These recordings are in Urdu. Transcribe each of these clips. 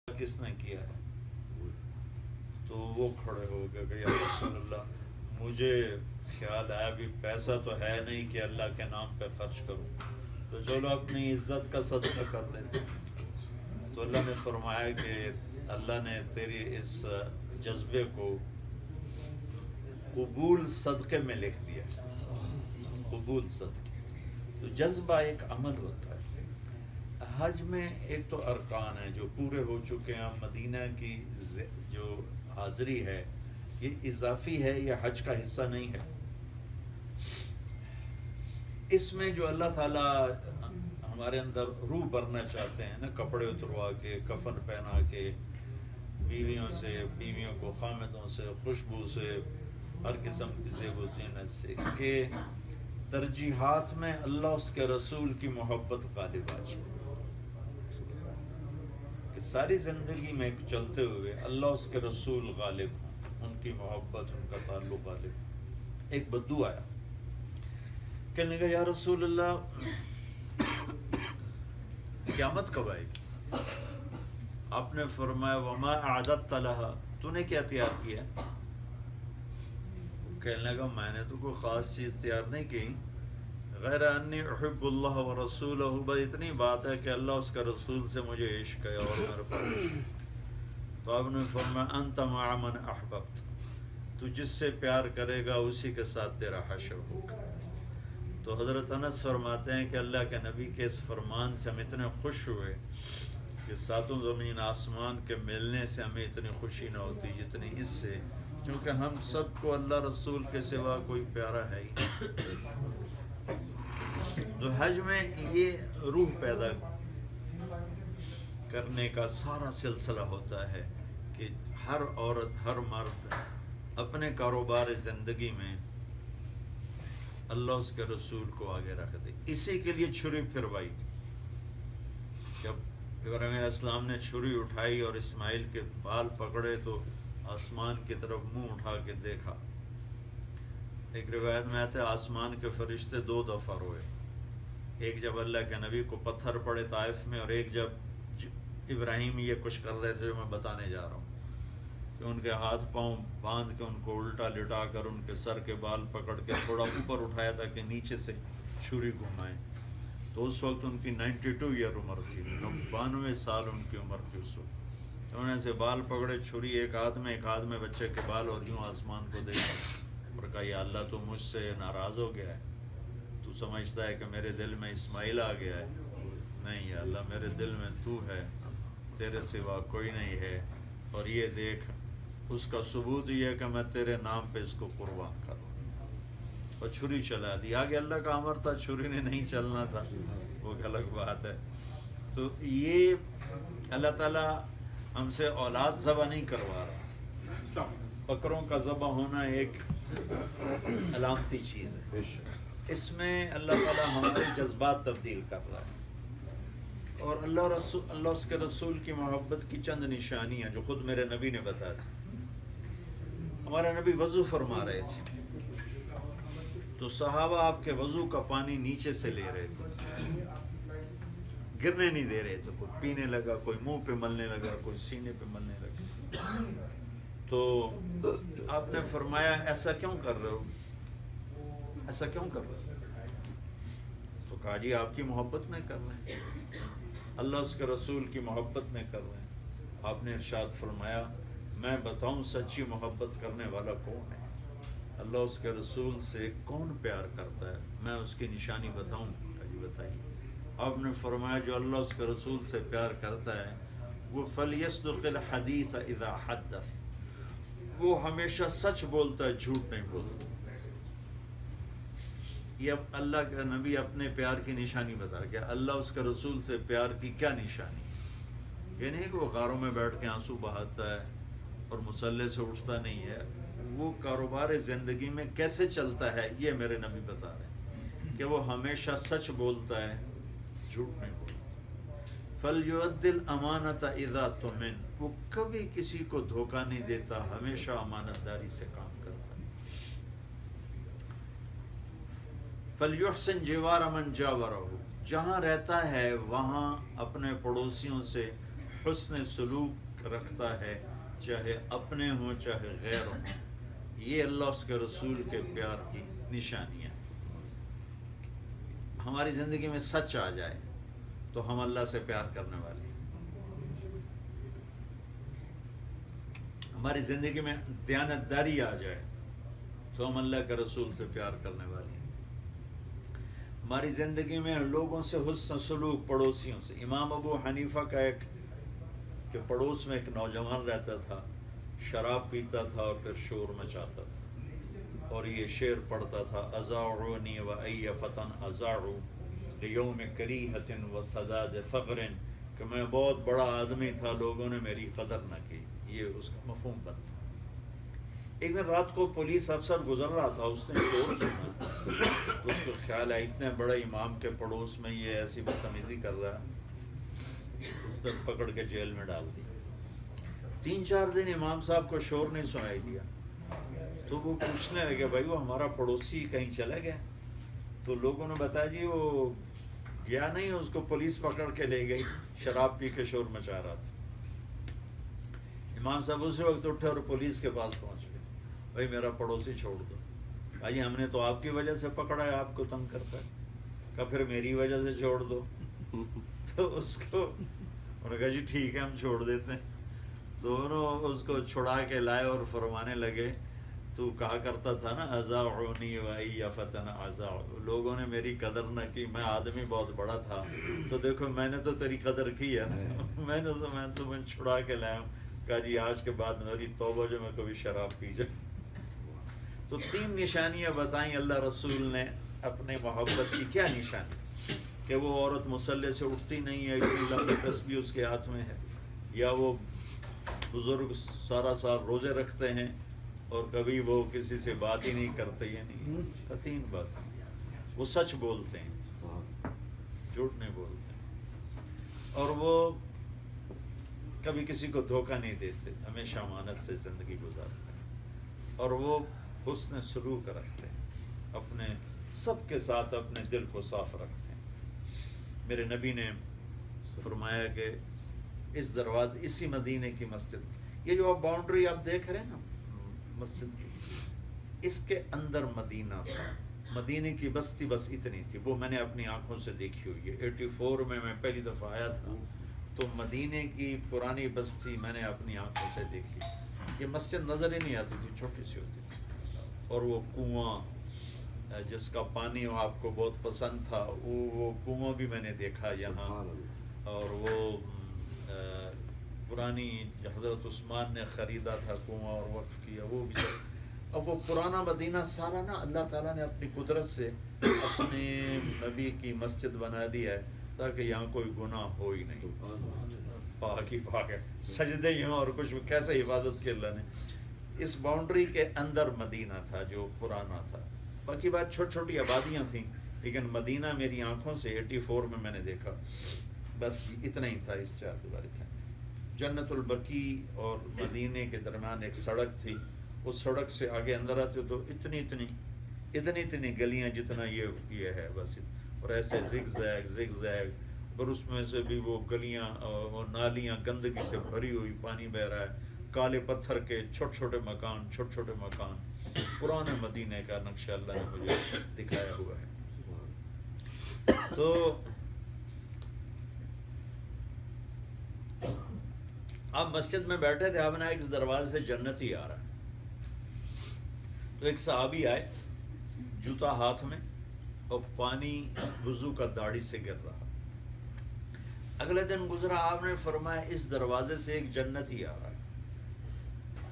کس نے کیا ہے؟ تو وہ کھڑے ہو گئے کہ یا رسول اللہ مجھے خیال آیا بھی پیسہ تو ہے نہیں کہ اللہ کے نام پہ خرچ کروں، تو چلو اپنی عزت کا صدقہ کر لیتے۔ تو اللہ نے فرمایا کہ اللہ نے تیری اس جذبے کو قبول صدقے میں لکھ دیا، قبول صدقے۔ تو جذبہ ایک عمل ہوتا ہے۔ حج میں ایک تو ارکان ہیں جو پورے ہو چکے ہیں، مدینہ کی جو حاضری ہے یہ اضافی ہے، یہ حج کا حصہ نہیں ہے۔ اس میں جو اللہ تعالیٰ ہمارے اندر روح بھرنا چاہتے ہیں نا، کپڑے اتروا کے، کفن پہنا کے، بیویوں کو خامدوں سے، خوشبو سے، ہر قسم کی زیب و زینت سے، کہ ترجیحات میں اللہ اس کے رسول کی محبت غالب آ جائے، کہ ساری زندگی میں چلتے ہوئے اللہ اس کے رسول غالب ہوں، ان کی محبت، ان کا تعلق غالب۔ ایک بدو آیا، کہنے لگا یا رسول اللہ قیامت کب آئے گی؟ آپ نے فرمایا وما اعددت لها، تو نے کیا تیار کیا؟ کہنے لگا میں نے تو کوئی خاص چیز تیار نہیں کی، غیر انی احب اللہ ورسولہ، بس اتنی بات ہے کہ اللہ اس کا رسول سے مجھے عشق ہے اور میرے پاس۔ تو آپ نے فرمایا انت مع من احببت، تو جس سے پیار کرے گا اسی کے ساتھ تیرا حشر ہوگا۔ تو حضرت انس فرماتے ہیں کہ اللہ کے نبی کے اس فرمان سے ہم اتنے خوش ہوئے کہ ساتوں زمین آسمان کے ملنے سے ہمیں اتنی خوشی نہ ہوتی جتنی اس سے، کیونکہ ہم سب کو اللہ رسول کے سوا کوئی پیارا ہے ہی نہیں۔ تو حج میں یہ روح پیدا کرنے کا سارا سلسلہ ہوتا ہے کہ ہر عورت، ہر مرد اپنے کاروبار زندگی میں اللہ اس کے رسول کو آگے رکھ دے۔ اسی کے لیے چھری پھروائی، جب ابراہیم علیہ السلام نے چھری اٹھائی اور اسماعیل کے بال پکڑے تو آسمان کی طرف منہ اٹھا کے دیکھا۔ ایک روایت میں آتا ہے آسمان کے فرشتے 2 دفعہ روئے، ایک جب اللہ کے نبی کو پتھر پڑے طائف میں، اور ایک جب ابراہیم یہ کچھ کر رہے تھے جو میں بتانے جا رہا ہوں، کہ ان کے ہاتھ پاؤں باندھ کے ان کو الٹا لٹا کر ان کے سر کے بال پکڑ کے تھوڑا اوپر اٹھایا تھا کہ نیچے سے چھری گھمائیں۔ تو اس وقت ان کی 92 ایئر عمر تھی، 92 سال ان کی عمر تھی اس وقت۔ انہوں نے سے بال پکڑے، چھری ایک ہاتھ میں بچے کے بال، اور یوں آسمان کو دیکھا اور کہا یا اللہ تو مجھ سے ناراض ہو گیا ہے، تو سمجھتا ہے کہ میرے دل میں اسماعیل آ گیا ہے؟ نہیں یا اللہ، میرے دل میں تو ہے، تیرے سوا کوئی نہیں ہے، اور یہ دیکھ اس کا ثبوت یہ ہے کہ میں تیرے نام پہ اس کو قربان کروں، اور چھری چلا دی۔ آگے اللہ کا امر تھا، چھری نے نہیں چلنا تھا، وہ الگ بات ہے۔ تو یہ اللہ تعالیٰ ہم سے اولاد ذبح نہیں کروا رہا، بکروں کا ذبح ہونا ایک علامتی چیز ہے، اس میں اللہ تعالیٰ ہمارے جذبات تبدیل کر رہا ہے، اور اللہ اس کے رسول کی محبت کی چند نشانیاں جو خود میرے نبی نے بتا دی۔ ہمارے نبی وضو فرما رہے تھے تو صحابہ آپ کے وضو کا پانی نیچے سے لے رہے تھے، گرنے نہیں دے رہے تھے، کوئی پینے لگا، کوئی منہ پہ ملنے لگا، کوئی سینے پہ ملنے لگا۔ تو آپ نے فرمایا ایسا کیوں کر رہے ہو، ایسا کیوں کر رہے ہو؟ تو کہا جی آپ کی محبت میں کر رہے ہیں، اللہ اس کے رسول کی محبت میں کر رہے ہیں۔ آپ نے ارشاد فرمایا میں بتاؤں سچی محبت کرنے والا کون ہے، اللہ اس کے رسول سے کون پیار کرتا ہے، میں اس کی نشانی بتاؤں؟ جی بتائیے۔ آپ نے فرمایا جو اللہ اس کے رسول سے پیار کرتا ہے وہ فَلْيَصْدُقِ الْحَدِيثَ إِذَا حَدَّثَ، وہ ہمیشہ سچ بولتا ہے، جھوٹ نہیں بولتا۔ یہ اب اللہ کا نبی اپنے پیار کی نشانی بتا رہا کہ اللہ اس کے رسول سے پیار کی کیا نشانی، یہ نہیں کہ وہ غاروں میں بیٹھ کے آنسو بہاتا ہے اور مصلے سے اٹھتا نہیں ہے، وہ کاروبار زندگی میں کیسے چلتا ہے یہ میرے نبی بتا رہے ہیں کہ وہ ہمیشہ سچ بولتا ہے، جھوٹ نہیں بولتا۔ فَلْيُؤَدِّ الْأَمَانَةَ إِذَا تُؤْمِنَ، وہ کبھی کسی کو دھوکہ نہیں دیتا، ہمیشہ امانت داری سے کام کرتا ہے۔ فَلْيُحْسِنْ جِوَارَ مَنْ جَاوَرَهُ، جہاں رہتا ہے وہاں اپنے پڑوسیوں سے حسن سلوک رکھتا ہے، چاہے اپنے ہوں چاہے غیر ہوں، یہ اللہ اس کے رسول کے پیار کی نشانیاں۔ ہماری زندگی میں سچ آ جائے تو ہم اللہ سے پیار کرنے والے ہیں، ہماری زندگی میں دیانتداری آ جائے تو ہم اللہ کے رسول سے پیار کرنے والے ہیں، ہماری زندگی میں لوگوں سے حسن سلوک، پڑوسیوں سے۔ امام ابو حنیفہ کا ایک کہ پڑوس میں ایک نوجوان رہتا تھا، شراب پیتا تھا اور پھر شور مچاتا تھا، اور یہ شعر پڑھتا تھا: اذاعونی و ای فتن اذاعوا لیوم کریہۃ و سداد فقر، کہ میں بہت بڑا آدمی تھا، لوگوں نے میری قدر نہ کی، یہ اس کا مفہوم بند تھا۔ ایک دن رات کو پولیس افسر گزر رہا تھا، اس نے شور سنا تو اس کو خیال ہے اتنے بڑے امام کے پڑوس میں یہ ایسی بدتمیزی کر رہا ہے، اس نے پکڑ کے جیل میں ڈال دیا۔ 3-4 دن امام صاحب کو شور نہیں سنائی دیا، تو وہ پوچھنے لگے بھائی وہ ہمارا پڑوسی کہیں چلا گیا؟ تو لوگوں نے بتایا جی وہ گیا نہیں، اس کو پولیس پکڑ کے لے گئی، شراب پی کے شور مچا رہا تھا۔ امام صاحب اسی وقت اٹھے اور پولیس کے پاس پہنچ گئے، بھائی میرا پڑوسی چھوڑ دو، بھائی ہم نے تو آپ کی وجہ سے پکڑا ہے، آپ کو تنگ کرتا ہے، کہ پھر میری وجہ سے چھوڑ دو۔ تو اس کو انہوں نے کہا جی ٹھیک ہے ہم چھوڑ دیتے ہیں۔ تو انہوں اس کو چھڑا کے لائے اور فرمانے لگے تو کہا کرتا تھا نا اذاعونی و ای فتن اذاعوا، لوگوں نے میری قدر نہ کی، میں آدمی بہت بڑا تھا، تو دیکھو میں نے تو تیری قدر کی ہے نا، میں تمہیں چھڑا کے لایا ہوں۔ کہا جی آج کے بعد میری توبہ جو میں کبھی شراب پی جائے۔ تو 3 نشانیاں بتائیں اللہ رسول نے اپنے محبت کی۔ کیا نشانی؟ کہ وہ عورت مصلے سے اٹھتی نہیں ہے، اتنی لمبی تسبیح اس کے ہاتھ میں ہے، یا وہ بزرگ سارا سال روزے رکھتے ہیں اور کبھی وہ کسی سے بات ہی نہیں کرتے، یعنی 3 باتیں۔ وہ سچ بولتے ہیں، جھوٹ نہیں بولتے، اور وہ کبھی کسی کو دھوکہ نہیں دیتے، ہمیشہ امانت سے زندگی گزارتے ہیں، اور وہ حسن سلوک رکھتے ہیں، اپنے سب کے ساتھ اپنے دل کو صاف رکھتے ہیں۔ میرے نبی نے فرمایا کہ اس دروازے، اسی مدینے کی مسجد، یہ جو آپ باؤنڈری آپ دیکھ رہے ہیں نا مسجد کی، اس کے اندر مدینہ تھا، مدینے کی بستی بس اتنی تھی، وہ میں نے اپنی آنکھوں سے دیکھی ہوئی ہے۔ 84 میں پہلی دفعہ آیا تھا تو مدینے کی پرانی بستی میں نے اپنی آنکھوں سے دیکھی، یہ مسجد نظر ہی نہیں آتی تھی، چھوٹی سی ہوتی تھی، اور وہ کنواں جس کا پانی آپ کو بہت پسند تھا، وہ کنواں بھی میں نے دیکھا یہاں، اور وہ پرانی حضرت عثمان نے خریدا تھا کنواں اور وقف کیا، وہ بھی۔ اب وہ پرانا مدینہ سارا نا اللہ تعالیٰ نے اپنی قدرت سے اپنے نبی کی مسجد بنا دیا ہے تاکہ یہاں کوئی گناہ ہو ہی نہیں، پاک ہی پاک ہے، سجدے ہی ہوں اور کچھ کیسے حفاظت کی اللہ نے۔ اس باؤنڈری کے اندر مدینہ تھا جو پرانا تھا، باقی بات چھوٹی چھوٹی آبادیاں تھیں، لیکن مدینہ میری آنکھوں سے 84 میں نے دیکھا، بس اتنا ہی تھا اس 4 دیواری کے اندر۔ جنت البقیع اور مدینے کے درمیان ایک سڑک تھی، اس سڑک سے آگے اندر آتے تو اتنی گلیاں جتنا یہ ہے بس، اور ایسے زگ زیگ، اور اس میں سے بھی وہ گلیاں اور نالیاں گندگی سے بھری ہوئی، پانی بہ رہا ہے، کالے پتھر کے چھوٹے چھوٹے مکان، پرانے مدینے کا نقشہ اللہ نے مجھے دکھایا ہوا ہے۔ تو آپ مسجد میں بیٹھے تھے، آپ نے ایک دروازے سے جنت ہی آ رہا ہے، تو ایک صحابی آئے جوتا ہاتھ میں اور پانی وضو کا داڑھی سے گر رہا۔ اگلے دن گزرا، آپ نے فرمایا اس دروازے سے ایک جنت ہی آ رہا ہے،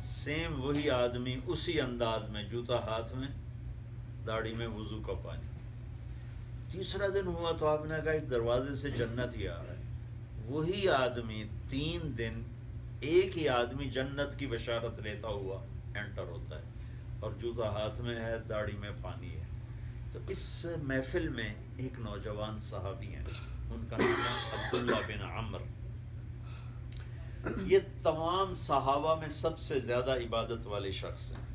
سیم وہی آدمی اسی انداز میں، جوتا ہاتھ میں، داڑھی میں، وضو کا پانی۔ تیسرا دن ہوا تو آپ نے کہا اس دروازے سے جنت ہی آ رہا ہے، وہی آدمی 3 دن ایک ہی آدمی جنت کی بشارت لیتا ہوا انٹر ہوتا ہے، اور جوتا ہاتھ میں ہے، داڑھی میں پانی ہے۔ تو اس محفل میں ایک نوجوان صحابی ہیں، ان کا نام ہے عبداللہ بن عمر۔ یہ تمام صحابہ میں سب سے زیادہ عبادت والے شخص ہیں،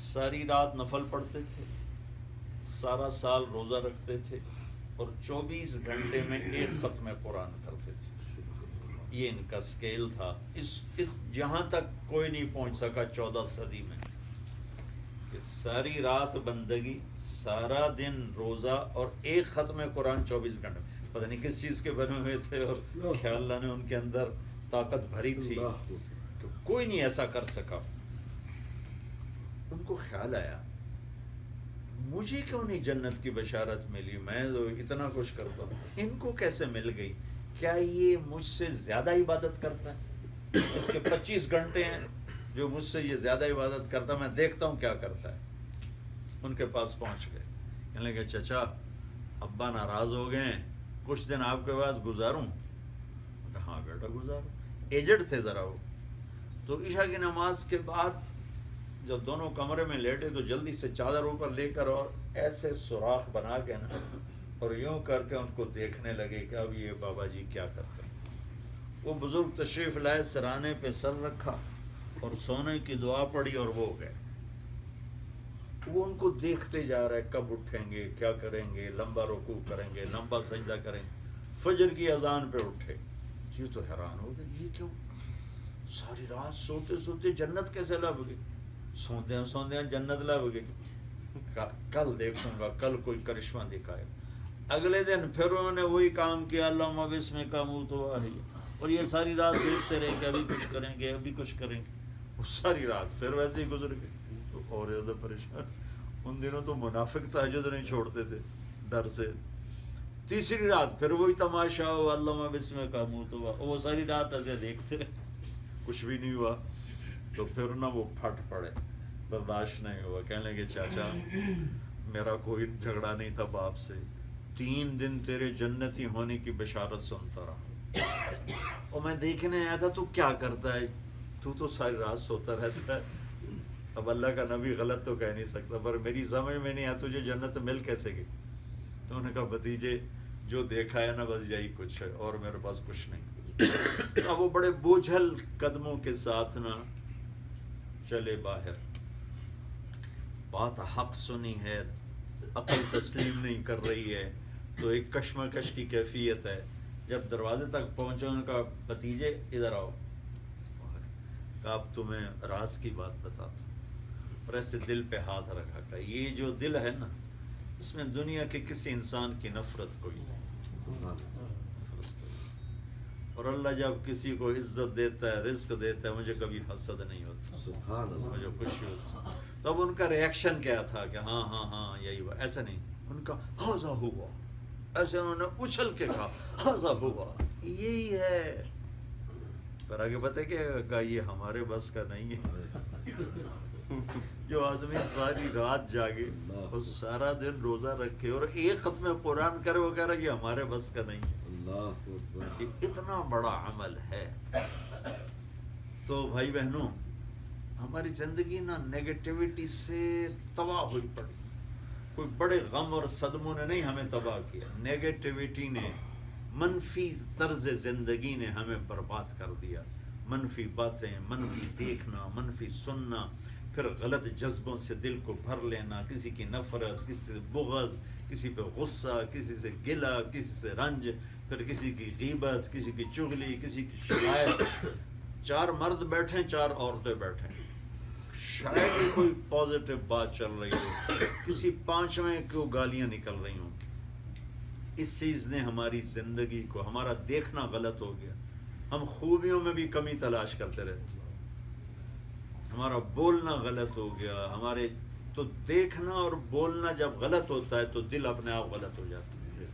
ساری رات نفل پڑھتے تھے، سارا سال روزہ رکھتے تھے، اور 24 گھنٹے میں ایک ختم قرآن کرتے تھے۔ یہ ان کا سکیل تھا. جہاں تک کوئی نہیں پہنچ سکا 14 صدی میں کہ ساری رات بندگی، سارا دن روزہ اور ایک ختم قرآن 24 گھنٹے. پتہ نہیں کس چیز کے بنے ہوئے تھے اور کیا اللہ نے ان کے اندر طاقت بھری تھی کہ کوئی نہیں ایسا کر سکا. ان کو خیال آیا مجھے کیوں نہیں جنت کی بشارت ملی، میں تو اتنا کچھ کرتا ہوں، ان کو کیسے مل گئی؟ کیا یہ مجھ سے زیادہ عبادت کرتا ہے؟ اس کے 25 گھنٹے ہیں جو مجھ سے یہ زیادہ عبادت کرتا ہے، میں دیکھتا ہوں کیا کرتا ہے. ان کے پاس پہنچ گئے، کہنے لگے چچا ابا ناراض ہو گئے ہیں، کچھ دن آپ کے پاس گزاروں؟ ہاں بیٹا گزارو. ایجڈ تھے ذرا وہ. تو عشاء کی نماز کے بعد جب دونوں کمرے میں لیٹے تو جلدی سے چادر اوپر لے کر اور ایسے سوراخ بنا کے نا اور یوں کر کے ان کو دیکھنے لگے کہ اب یہ بابا جی کیا کرتے ہیں. وہ بزرگ تشریف لائے، سرانے پہ سر رکھا اور سونے کی دعا پڑھی اور وہ گئے. وہ ان کو دیکھتے جا رہے کب اٹھیں گے، کیا کریں گے، لمبا رکوع کریں گے، لمبا سجدہ کریں گے. فجر کی اذان پہ اٹھے. یہ تو حیران ہو گئے، یہ کیوں ساری رات سوتے سوتے جنت کیسے لب گئی؟ سوندیاں جنت لب گئی. کل دیکھوں گا، کل کوئی کرشمہ دکھائے. اگلے دن پھر انہوں نے وہی کام کیا، اللہم بسمک اموت و احیا، اور یہ ساری رات دیکھتے رہے کہ ابھی کچھ کریں گے، ابھی کچھ کریں گے. وہ ساری رات پھر ویسے ہی گزر گئی. تو اور زیادہ پریشان. ان دنوں تو منافق تہجد نہیں چھوڑتے تھے ڈر سے. تیسری رات پھر وہی تماشا ہو، اللہم بسمک اموت و احیا. وہ ساری رات ایسے دیکھتے رہے، کچھ بھی نہیں ہوا. تو پھر نہ وہ پھٹ پڑے، برداشت نہیں ہوا. کہنے لگے چاچا میرا کوئی جھگڑا نہیں تھا باپ سے، 3 دن تیرے جنتی ہونے کی بشارت سنتا رہا اور میں دیکھنے آیا تھا تو کیا کرتا ہے. تو ساری رات سوتا رہتا ہے. اب اللہ کا نبی غلط تو کہہ نہیں سکتا، پر میری سمجھ میں نہیں آیا تجھے جنت مل کیسے گئی. تو انہوں نے کہا بھتیجے جو دیکھا ہے نا بس یہی کچھ ہے اور میرے پاس کچھ نہیں. اب وہ بڑے بوجھل قدموں کے ساتھ نا چلے باہر. بات حق سنی ہے، عقل تسلیم نہیں کر رہی ہے، تو ایک کشمکش کی کیفیت ہے. جب دروازے تک پہنچے ان کا بھتیجے ادھر آؤ، کہ اب تمہیں راز کی بات بتاتا ہوں. اور ایسے دل پہ ہاتھ رکھا کہ یہ جو دل ہے نا اس میں دنیا کے کسی انسان کی نفرت کوئی نہیں. اور اللہ جب کسی کو عزت دیتا ہے، رزق دیتا ہے، مجھے کبھی حسد نہیں ہوتا، مجھے خوشی ہوتی. تو اب ان کا ریاکشن کیا تھا کہ ہاں ہاں ہاں یہی ہوا. ایسا نہیں، ان کا ہاذا ہوا، ایسے انہوں نے اچھل کے کہا ہاذا ہوا، یہی ہے. پر آگے بتائے کہ یہ ہمارے بس کا نہیں ہے. جو آدمی ساری رات جاگے اور سارا دن روزہ رکھے اور ایک ختم قرآن کرے، وہ کہہ رہا ہے یہ ہمارے بس کا نہیں ہے. اتنا بڑا عمل ہے. تو بھائی بہنوں، ہماری زندگی نا نیگیٹیوٹی سے تباہ ہوئی پڑی. کوئی بڑے غم اور صدموں نے نہیں ہمیں تباہ کیا، نیگیٹیوٹی نے، منفی طرز زندگی نے ہمیں برباد کر دیا. منفی باتیں، منفی دیکھنا، منفی سننا، پھر غلط جذبوں سے دل کو بھر لینا، کسی کی نفرت، کسی سے بغض، کسی پہ غصہ، کسی سے گلہ، کسی سے رنج، پھر کسی کی غیبت، کسی کی چغلی، کسی کی شکایت. 4 مرد بیٹھیں، 4 عورتیں بیٹھیں، شاید ہی کوئی پازیٹیو بات چل رہی ہو، کسی 5ویں کو گالیاں نکل رہی ہوں. اس چیز نے ہماری زندگی کو، ہمارا دیکھنا غلط ہو گیا. ہم خوبیوں میں بھی کمی تلاش کرتے رہتے، ہمارا بولنا غلط ہو گیا. ہمارے تو دیکھنا اور بولنا جب غلط ہوتا ہے تو دل اپنے آپ غلط ہو جاتا ہے.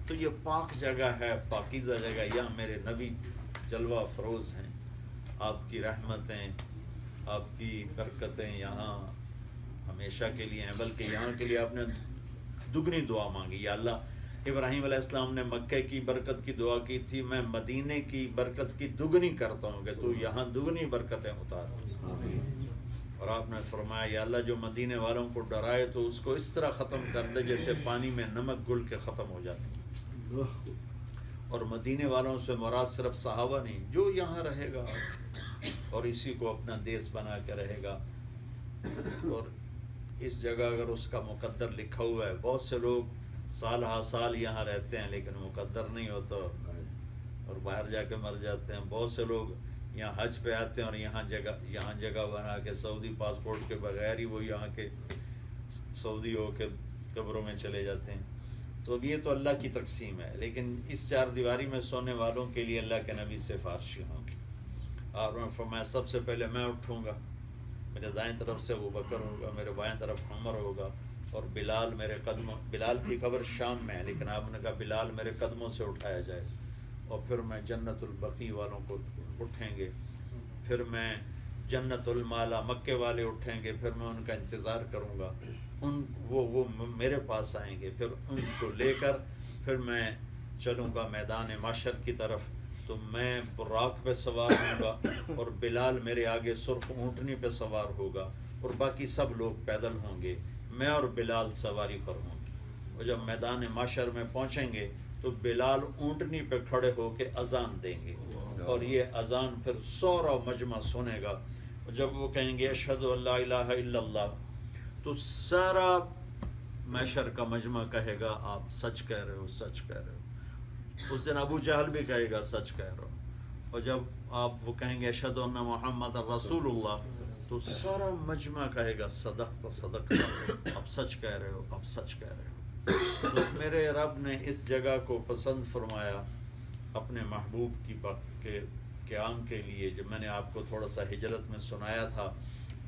تو یہ پاک جگہ ہے، پاکیزہ جگہ. یہاں میرے نبی جلوہ افروز ہیں، آپ کی رحمتیں، آپ کی برکتیں یہاں ہمیشہ کے لیے ہیں. بلکہ یہاں کے لیے آپ نے دگنی دعا مانگی. یا اللہ، ابراہیم علیہ السلام نے مکہ کی برکت کی دعا کی تھی، میں مدینے کی برکت کی دگنی کرتا ہوں کہ تو یہاں دگنی برکتیں اتار. اور آپ نے فرمایا یا اللہ جو مدینے والوں کو ڈرائے تو اس کو اس طرح ختم کر دے جیسے پانی میں نمک گھل کے ختم ہو جاتا. اور مدینے والوں سے مراد صرف صحابہ نہیں، جو یہاں رہے گا اور اسی کو اپنا دیس بنا کے رہے گا. اور اس جگہ اگر اس کا مقدر لکھا ہوا ہے، بہت سے لوگ سال ہا سال یہاں رہتے ہیں لیکن مقدر نہیں ہوتا. اور باہر جا کے مر جاتے ہیں. بہت سے لوگ یہاں حج پہ آتے ہیں اور یہاں جگہ بنا کے سعودی پاسپورٹ کے بغیر ہی وہ یہاں کے سعودی ہو کے قبروں میں چلے جاتے ہیں. تو اب یہ تو اللہ کی تقسیم ہے، لیکن اس چار دیواری میں سونے والوں کے لیے اللہ کے نبی سفارشی ہوں گے. اور میں فرمایا سب سے پہلے میں اٹھوں گا، میرے دائیں طرف سے ابو بکر ہوگا، میرے بائیں طرف عمر ہوگا، اور بلال میرے قدموں، بلال کی قبر شام میں ہے لیکن آپ نے کہا بلال میرے قدموں سے اٹھایا جائے. اور پھر میں جنت البقیع والوں کو اٹھیں گے، پھر میں جنت المالا مکے والے اٹھیں گے، پھر میں ان کا انتظار کروں گا، وہ میرے پاس آئیں گے، پھر ان کو لے کر پھر میں چلوں گا میدان معشر کی طرف. تو میں براق پہ سوار ہوں گا اور بلال میرے آگے سرخ اونٹنی پہ سوار ہوگا، اور باقی سب لوگ پیدل ہوں گے، میں اور بلال سواری پر ہوں گے. اور جب میدان معشر میں پہنچیں گے تو بلال اونٹنی پہ کھڑے ہو کے اذان دیں گے، اور یہ اذان پھر سورا مجمع سنے گا. جب وہ کہیں گے اشہد ان لا الہ الا اللہ، تو سارا معشر کا مجمع کہے گا آپ سچ کہہ رہے ہو، سچ کہہ رہے ہو. اس دن ابو جہل بھی کہے گا سچ کہہ رہا ہو. اور جب آپ وہ کہیں گے اشہد ان محمد رسول اللہ، تو سارا مجمع کہے گا صدقت صدقت، آپ سچ کہہ رہے ہو، آپ سچ کہہ رہے ہو. تو میرے رب نے اس جگہ کو پسند فرمایا اپنے محبوب کے قیام کے لیے. جب میں نے آپ کو تھوڑا سا ہجرت میں سنایا تھا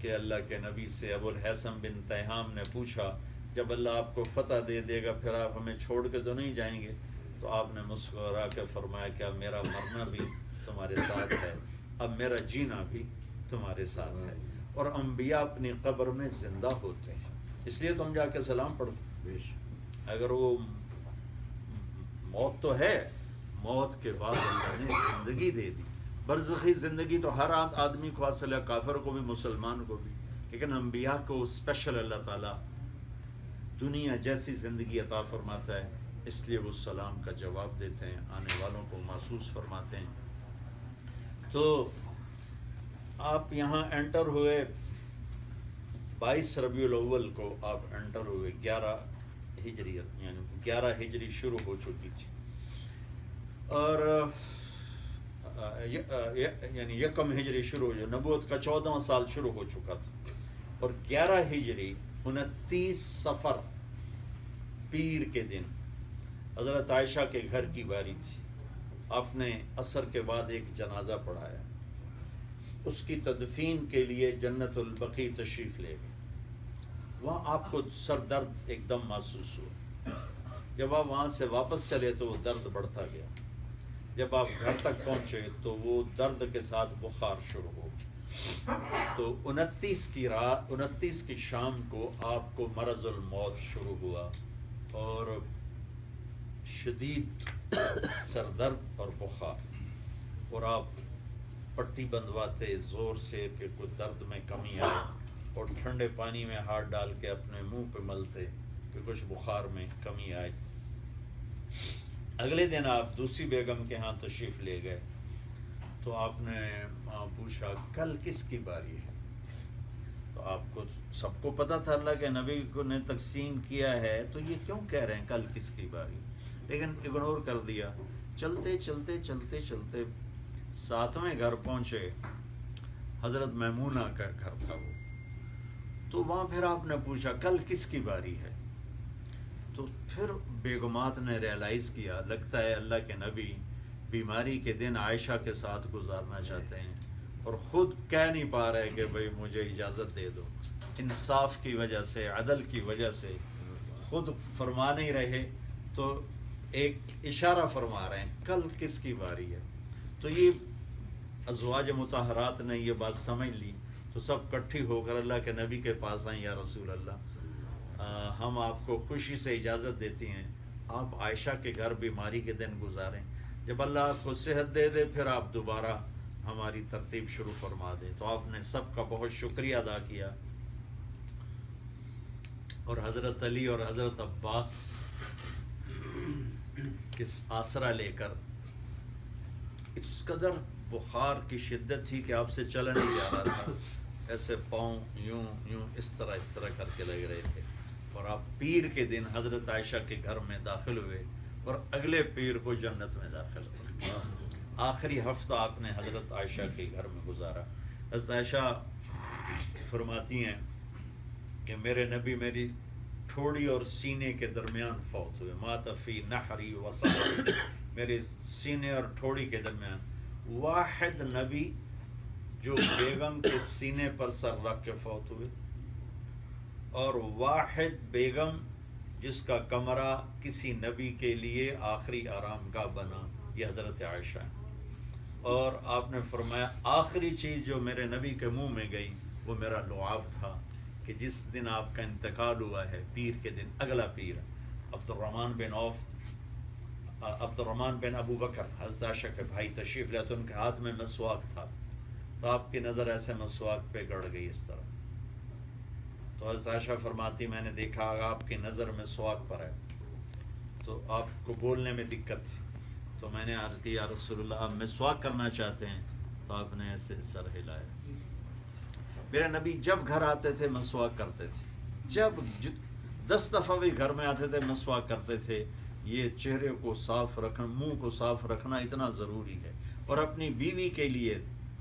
کہ اللہ کے نبی سے ابو الحسن بن تیہام نے پوچھا جب اللہ آپ کو فتح دے دے گا پھر آپ ہمیں چھوڑ کے تو نہیں جائیں گے؟ تو آپ نے مسکرا کے فرمایا کہ اب میرا مرنا بھی تمہارے ساتھ ہے، اب میرا جینا بھی تمہارے ساتھ ہے. اور انبیاء اپنی قبر میں زندہ ہوتے ہیں، اس لیے تم جا کے سلام پڑھتے. اگر وہ موت تو ہے، موت کے بعد اللہ نے زندگی دے دی. برزخی زندگی تو ہر آدمی کو حاصل ہے، کافر کو بھی مسلمان کو بھی، لیکن انبیاء کو اسپیشل اللہ تعالیٰ دنیا جیسی زندگی عطا فرماتا ہے، اس لیے وہ سلام کا جواب دیتے ہیں، آنے والوں کو محسوس فرماتے ہیں. تو آپ یہاں انٹر ہوئے 22 ربیع الاول کو، آپ انٹر ہوئے 11 ہجری، یعنی 11 ہجری شروع ہو چکی تھی، اور یعنی یکم ہجری شروع ہو، نبوت کا 14واں سال شروع ہو چکا تھا. اور 11 ہجری 29 صفر پیر کے دن حضرت عائشہ کے گھر کی باری تھی. آپ نے عصر کے بعد ایک جنازہ پڑھایا، اس کی تدفین کے لیے جنت البقیع تشریف لے گئے. وہاں آپ کو سر درد ایک دم محسوس ہوا. جب آپ وہاں سے واپس چلے تو وہ درد بڑھتا گیا. جب آپ گھر تک پہنچے تو وہ درد کے ساتھ بخار شروع ہو گیا. تو 29 کی شام کو آپ کو مرض الموت شروع ہوا، اور شدید سر درد اور بخار، اور آپ پٹی بندھواتے زور سے کہ کوئی درد میں کمی آئے، اور ٹھنڈے پانی میں ہاتھ ڈال کے اپنے منہ پہ ملتے کہ کچھ بخار میں کمی آئے. اگلے دن آپ دوسری بیگم کے ہاں تشریف لے گئے، تو آپ نے پوچھا کل کس کی باری ہے؟ تو آپ کو سب کو پتہ تھا اللہ کے نبی کو نے تقسیم کیا ہے، تو یہ کیوں کہہ رہے ہیں کل کس کی باری؟ لیکن اگنور کر دیا. چلتے چلتے چلتے چلتے 7ویں گھر پہنچے، حضرت میمونہ کا گھر تھا وہ. تو وہاں پھر آپ نے پوچھا کل کس کی باری ہے؟ تو پھر بیگمات نے ریئلائز کیا لگتا ہے اللہ کے نبی بیماری کے دن عائشہ کے ساتھ گزارنا چاہتے ہیں، اور خود کہہ نہیں پا رہے کہ بھئی مجھے اجازت دے دو. انصاف کی وجہ سے، عدل کی وجہ سے خود فرما نہیں رہے، تو ایک اشارہ فرما رہے ہیں کل کس کی باری ہے. تو یہ ازواج مطہرات نے یہ بات سمجھ لی، تو سب کٹھی ہو کر اللہ کے نبی کے پاس آئیں. یا رسول اللہ، ہم آپ کو خوشی سے اجازت دیتی ہیں، آپ عائشہ کے گھر بیماری کے دن گزاریں، جب اللہ آپ کو صحت دے دے پھر آپ دوبارہ ہماری ترتیب شروع فرما دیں. تو آپ نے سب کا بہت شکریہ ادا کیا، اور حضرت علی اور حضرت عباس کے آسرا لے کر، اس قدر بخار کی شدت تھی کہ آپ سے چلا نہیں جا رہا تھا، ایسے پاؤں یوں یوں اس طرح کر کے لگ رہے تھے. اور آپ پیر کے دن حضرت عائشہ کے گھر میں داخل ہوئے، اور اگلے پیر کو جنت میں داخل ہوئے. آخری ہفتہ آپ نے حضرت عائشہ کے گھر میں گزارا. حضرت عائشہ فرماتی ہیں کہ میرے نبی میری ٹھوڑی اور سینے کے درمیان فوت ہوئے. مات فی نحری و صدری، میرے سینے اور ٹھوڑی کے درمیان. واحد نبی جو بیگم کے سینے پر سر رکھ کے فوت ہوئے، اور واحد بیگم جس کا کمرہ کسی نبی کے لیے آخری آرام گاہ بنا، یہ حضرت عائشہ ہیں. اور آپ نے فرمایا آخری چیز جو میرے نبی کے منہ میں گئی وہ میرا لعاب تھا، کہ جس دن آپ کا انتقال ہوا ہے، پیر کے دن، اگلا پیر عبد الرحمن بن ابو بکر، حضرت عائشہ کے بھائی تشریف لے، تو ان کے ہاتھ میں مسواک تھا، تو آپ کی نظر ایسے مسواک پہ گڑ گئی اس طرح. تو حضرت عائشہ فرماتی میں نے دیکھا آپ کی نظر مسواک پر ہے، تو آپ کو بولنے میں دقت تھی، تو میں نے عرض کی یا رسول اللہ آپ مسواک کرنا چاہتے ہیں؟ تو آپ نے ایسے سر ہلایا. میرے نبی جب گھر آتے تھے مسواک کرتے تھے، جب 10 دفعہ بھی گھر میں آتے تھے مسواک کرتے تھے. یہ چہرے کو صاف رکھنا، منہ کو صاف رکھنا اتنا ضروری ہے، اور اپنی بیوی کے لیے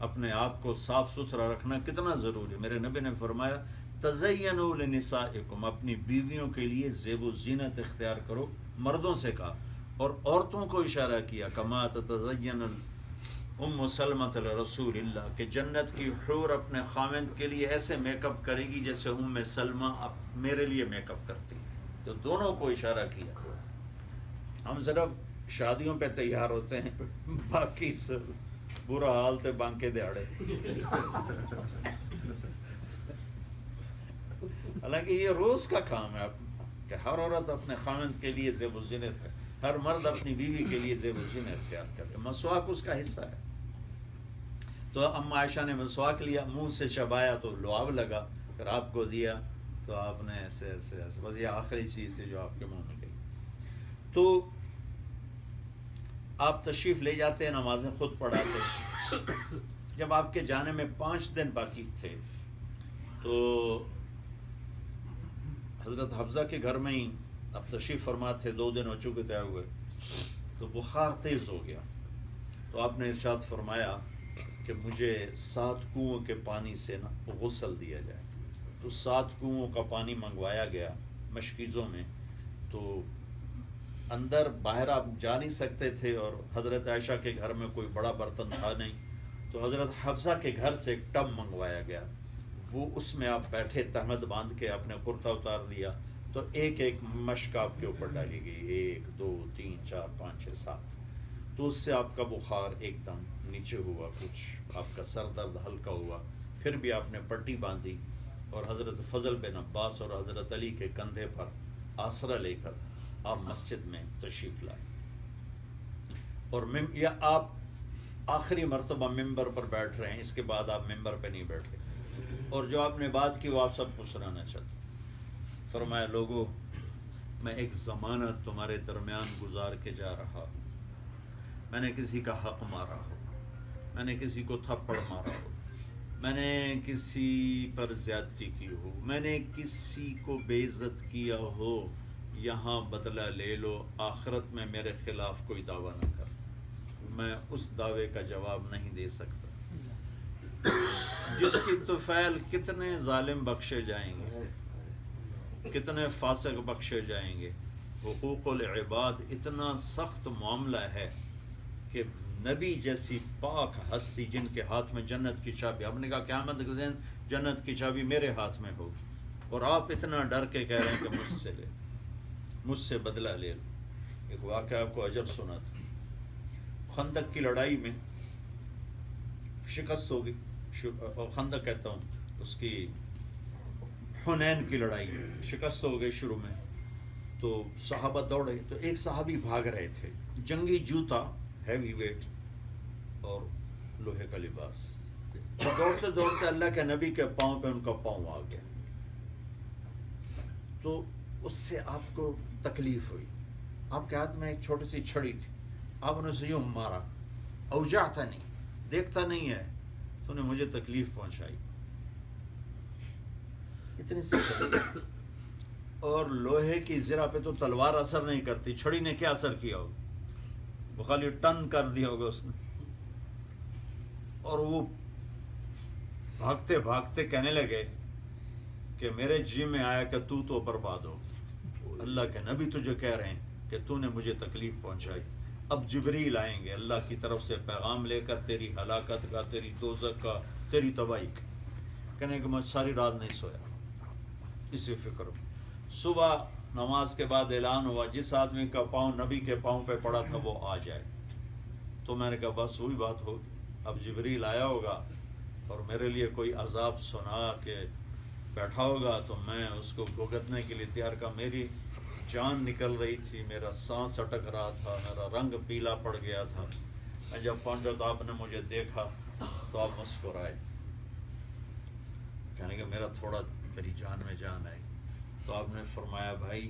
اپنے آپ کو صاف ستھرا رکھنا کتنا ضروری ہے. میرے نبی نے فرمایا تزینوا لنسائکم، اپنی بیویوں کے لیے زیب و زینت اختیار کرو. مردوں سے کہا، اور عورتوں کو اشارہ کیا کما تتزین ام سلمۃ رسول اللہ، کہ جنت کی حور اپنے خاوند کے لیے ایسے میک اپ کرے گی جیسے ام سلمہ میرے لیے میک اپ کرتی. تو دونوں کو اشارہ کیا. ہم صرف شادیوں پہ تیار ہوتے ہیں، باقی سب برا حال تے بانکے دیاڑے. حالانکہ یہ روز کا کام ہے کہ ہر عورت اپنے خاوند کے لیے زیب و زینت ہے، ہر مرد اپنی بیوی کے لیے زیب و زینت اختیار کرے. مسواک اس کا حصہ ہے. تو اما عائشہ نے مسواک لیا، منہ سے چبایا تو لعاب لگا، پھر آپ کو دیا، تو آپ نے ایسے ایسے ایسے، بس یہ آخری چیز تھی جو آپ کے منہ میں گئی. تو آپ تشریف لے جاتے، نمازیں خود پڑھاتے. جب آپ کے جانے میں 5 دن باقی تھے تو حضرت حفصہ کے گھر میں ہی اب تشریف فرما تھے. 2 دن ہو چکے تھے ہوئے، تو بخار تیز ہو گیا. تو آپ نے ارشاد فرمایا کہ مجھے 7 کنوؤں کے پانی سے نا غسل دیا جائے. تو 7 کنوؤں کا پانی منگوایا گیا مشکیزوں میں. تو اندر باہر آپ جا نہیں سکتے تھے، اور حضرت عائشہ کے گھر میں کوئی بڑا برتن تھا نہیں. تو حضرت حفصہ کے گھر سے ایک ٹب منگوایا گیا، وہ اس میں آپ بیٹھے تہمد باندھ کے اپنے کرتا اتار لیا. تو ایک ایک مشک آپ کے اوپر ڈالی گئی، 1 2 3 4 5 6 7. تو اس سے آپ کا بخار ایک دم نیچے ہوا، کچھ آپ کا سر درد ہلکا ہوا. پھر بھی آپ نے پٹی باندھی، اور حضرت فضل بن عباس اور حضرت علی کے کندھے پر آسرا لے کر آپ مسجد میں تشریف لائے. اور یا آپ آخری مرتبہ ممبر پر بیٹھ رہے ہیں، اس کے بعد آپ ممبر پہ نہیں بیٹھے. اور جو آپ نے بات کی وہ آپ سب کو سنانا چاہتے. فرمایا لوگوں، میں ایک زمانہ تمہارے درمیان گزار کے جا رہا ہوں. میں نے کسی کا حق مارا ہو، میں نے کسی کو تھپڑ مارا ہو، میں نے کسی پر زیادتی کی ہو، میں نے کسی کو بے عزت کیا ہو، یہاں بدلہ لے لو. آخرت میں میرے خلاف کوئی دعویٰ نہ کر، میں اس دعوے کا جواب نہیں دے سکتا. جس کی طفیل کتنے ظالم بخشے جائیں گے، کتنے فاسق بخشے جائیں گے. حقوق العباد اتنا سخت معاملہ ہے کہ نبی جیسی پاک ہستی جن کے ہاتھ میں جنت کی چابی، آپ نے کہا قیامت کے دن جنت کی چابی میرے ہاتھ میں ہوگی، اور آپ اتنا ڈر کے کہہ رہے ہیں کہ مجھ سے لے، مجھ سے بدلہ لے لو. ایک واقعہ آپ کو عجب سنا تھا. خندق کی لڑائی میں شکست ہوگی، خندق کہتا ہوں اس کی حنین کی لڑائی میں شکست ہو گئی شروع میں. تو صحابہ دوڑے، تو ایک صحابی بھاگ رہے تھے، جنگی جوتا، ہیوی ویٹ اور لوہے کا لباس. دوڑتے دوڑتے اللہ کے نبی کے پاؤں پہ ان کا پاؤں آ گیا. تو اس سے آپ کو تکلیف ہوئی. آپ کے ہاتھ میں ایک چھوٹی سی چھڑی تھی، آپ نے اسے یوں مارا. اوجعتا نہیں، دیکھتا نہیں ہے، تو نے مجھے تکلیف پہنچائی. اتنی سی چھڑی، اور لوہے کی زرہ پہ تو تلوار اثر نہیں کرتی، چھڑی نے کیا اثر کیا ہوگا؟ وہ خالی ٹن کر دیا ہوگا اس نے. اور وہ بھاگتے بھاگتے کہنے لگے کہ میرے جی میں آیا کہ تو برباد ہو، اللہ کے نبی تجھے کہہ رہے ہیں کہ تو نے مجھے تکلیف پہنچائی، اب جبریل آئیں گے اللہ کی طرف سے پیغام لے کر تیری ہلاکت کا، تیری دوزخ کا، تیری تباہی کا۔ کہنے کہ میں ساری رات نہیں سویا اسی فکر میں۔ صبح نماز کے بعد اعلان ہوا جس آدمی کا پاؤں نبی کے پاؤں پہ پڑا تھا وہ آ جائے۔ تو میں نے کہا بس وہی بات ہوگی، اب جبریل آیا ہوگا اور میرے لیے کوئی عذاب سنا کے بیٹھا ہوگا تو میں اس کو بھگتنے کے لیے تیار کا۔ میری جان نکل رہی تھی، میرا سانس اٹک رہا تھا، میرا رنگ پیلا پڑ گیا تھا۔ میں جب پہنچا تو آپ نے مجھے دیکھا تو آپ مسکرائے، کہنے کہ میرا تھوڑا میری جان میں جان آئی۔ تو آپ نے فرمایا بھائی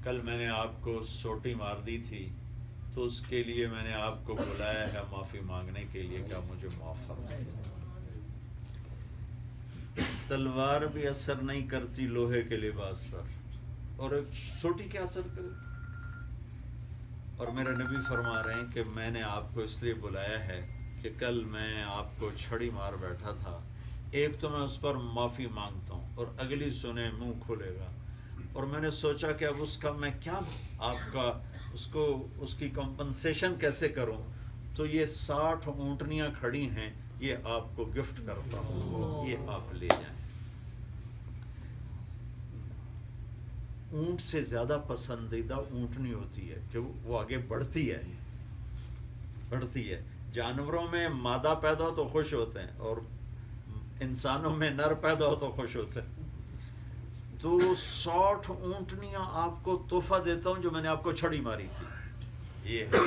کل میں نے آپ کو سوٹی مار دی تھی تو اس کے لیے میں نے آپ کو بلایا ہے معافی مانگنے کے لیے کہ آپ مجھے معاف فرمائیں۔ تلوار بھی اثر نہیں کرتی لوہے کے لباس پر، اور ایک سوٹی کیا اثر کرے؟ اور میرے نبی فرما رہے ہیں کہ میں نے آپ کو اس لیے بلایا ہے کہ کل میں آپ کو چھڑی مار بیٹھا تھا، ایک تو میں اس پر معافی مانگتا ہوں اور اگلی سنے منہ کھلے گا، اور میں نے سوچا کہ اب اس کا میں کیا آپ کا اس کی کمپنسیشن کیسے کروں، تو یہ 60 اونٹنیاں کھڑی ہیں، یہ آپ کو گفٹ کرتا ہوں، یہ آپ لے جائیں۔ اونٹ سے زیادہ پسندیدہ اونٹنی ہوتی ہے کہ وہ آگے بڑھتی ہے۔ جانوروں میں مادہ پیدا ہو تو خوش ہوتے ہیں اور انسانوں میں نر پیدا ہو تو خوش ہوتے ہیں۔ تو 60 اونٹنیاں آپ کو تحفہ دیتا ہوں جو میں نے آپ کو چھڑی ماری تھی۔ یہ ہے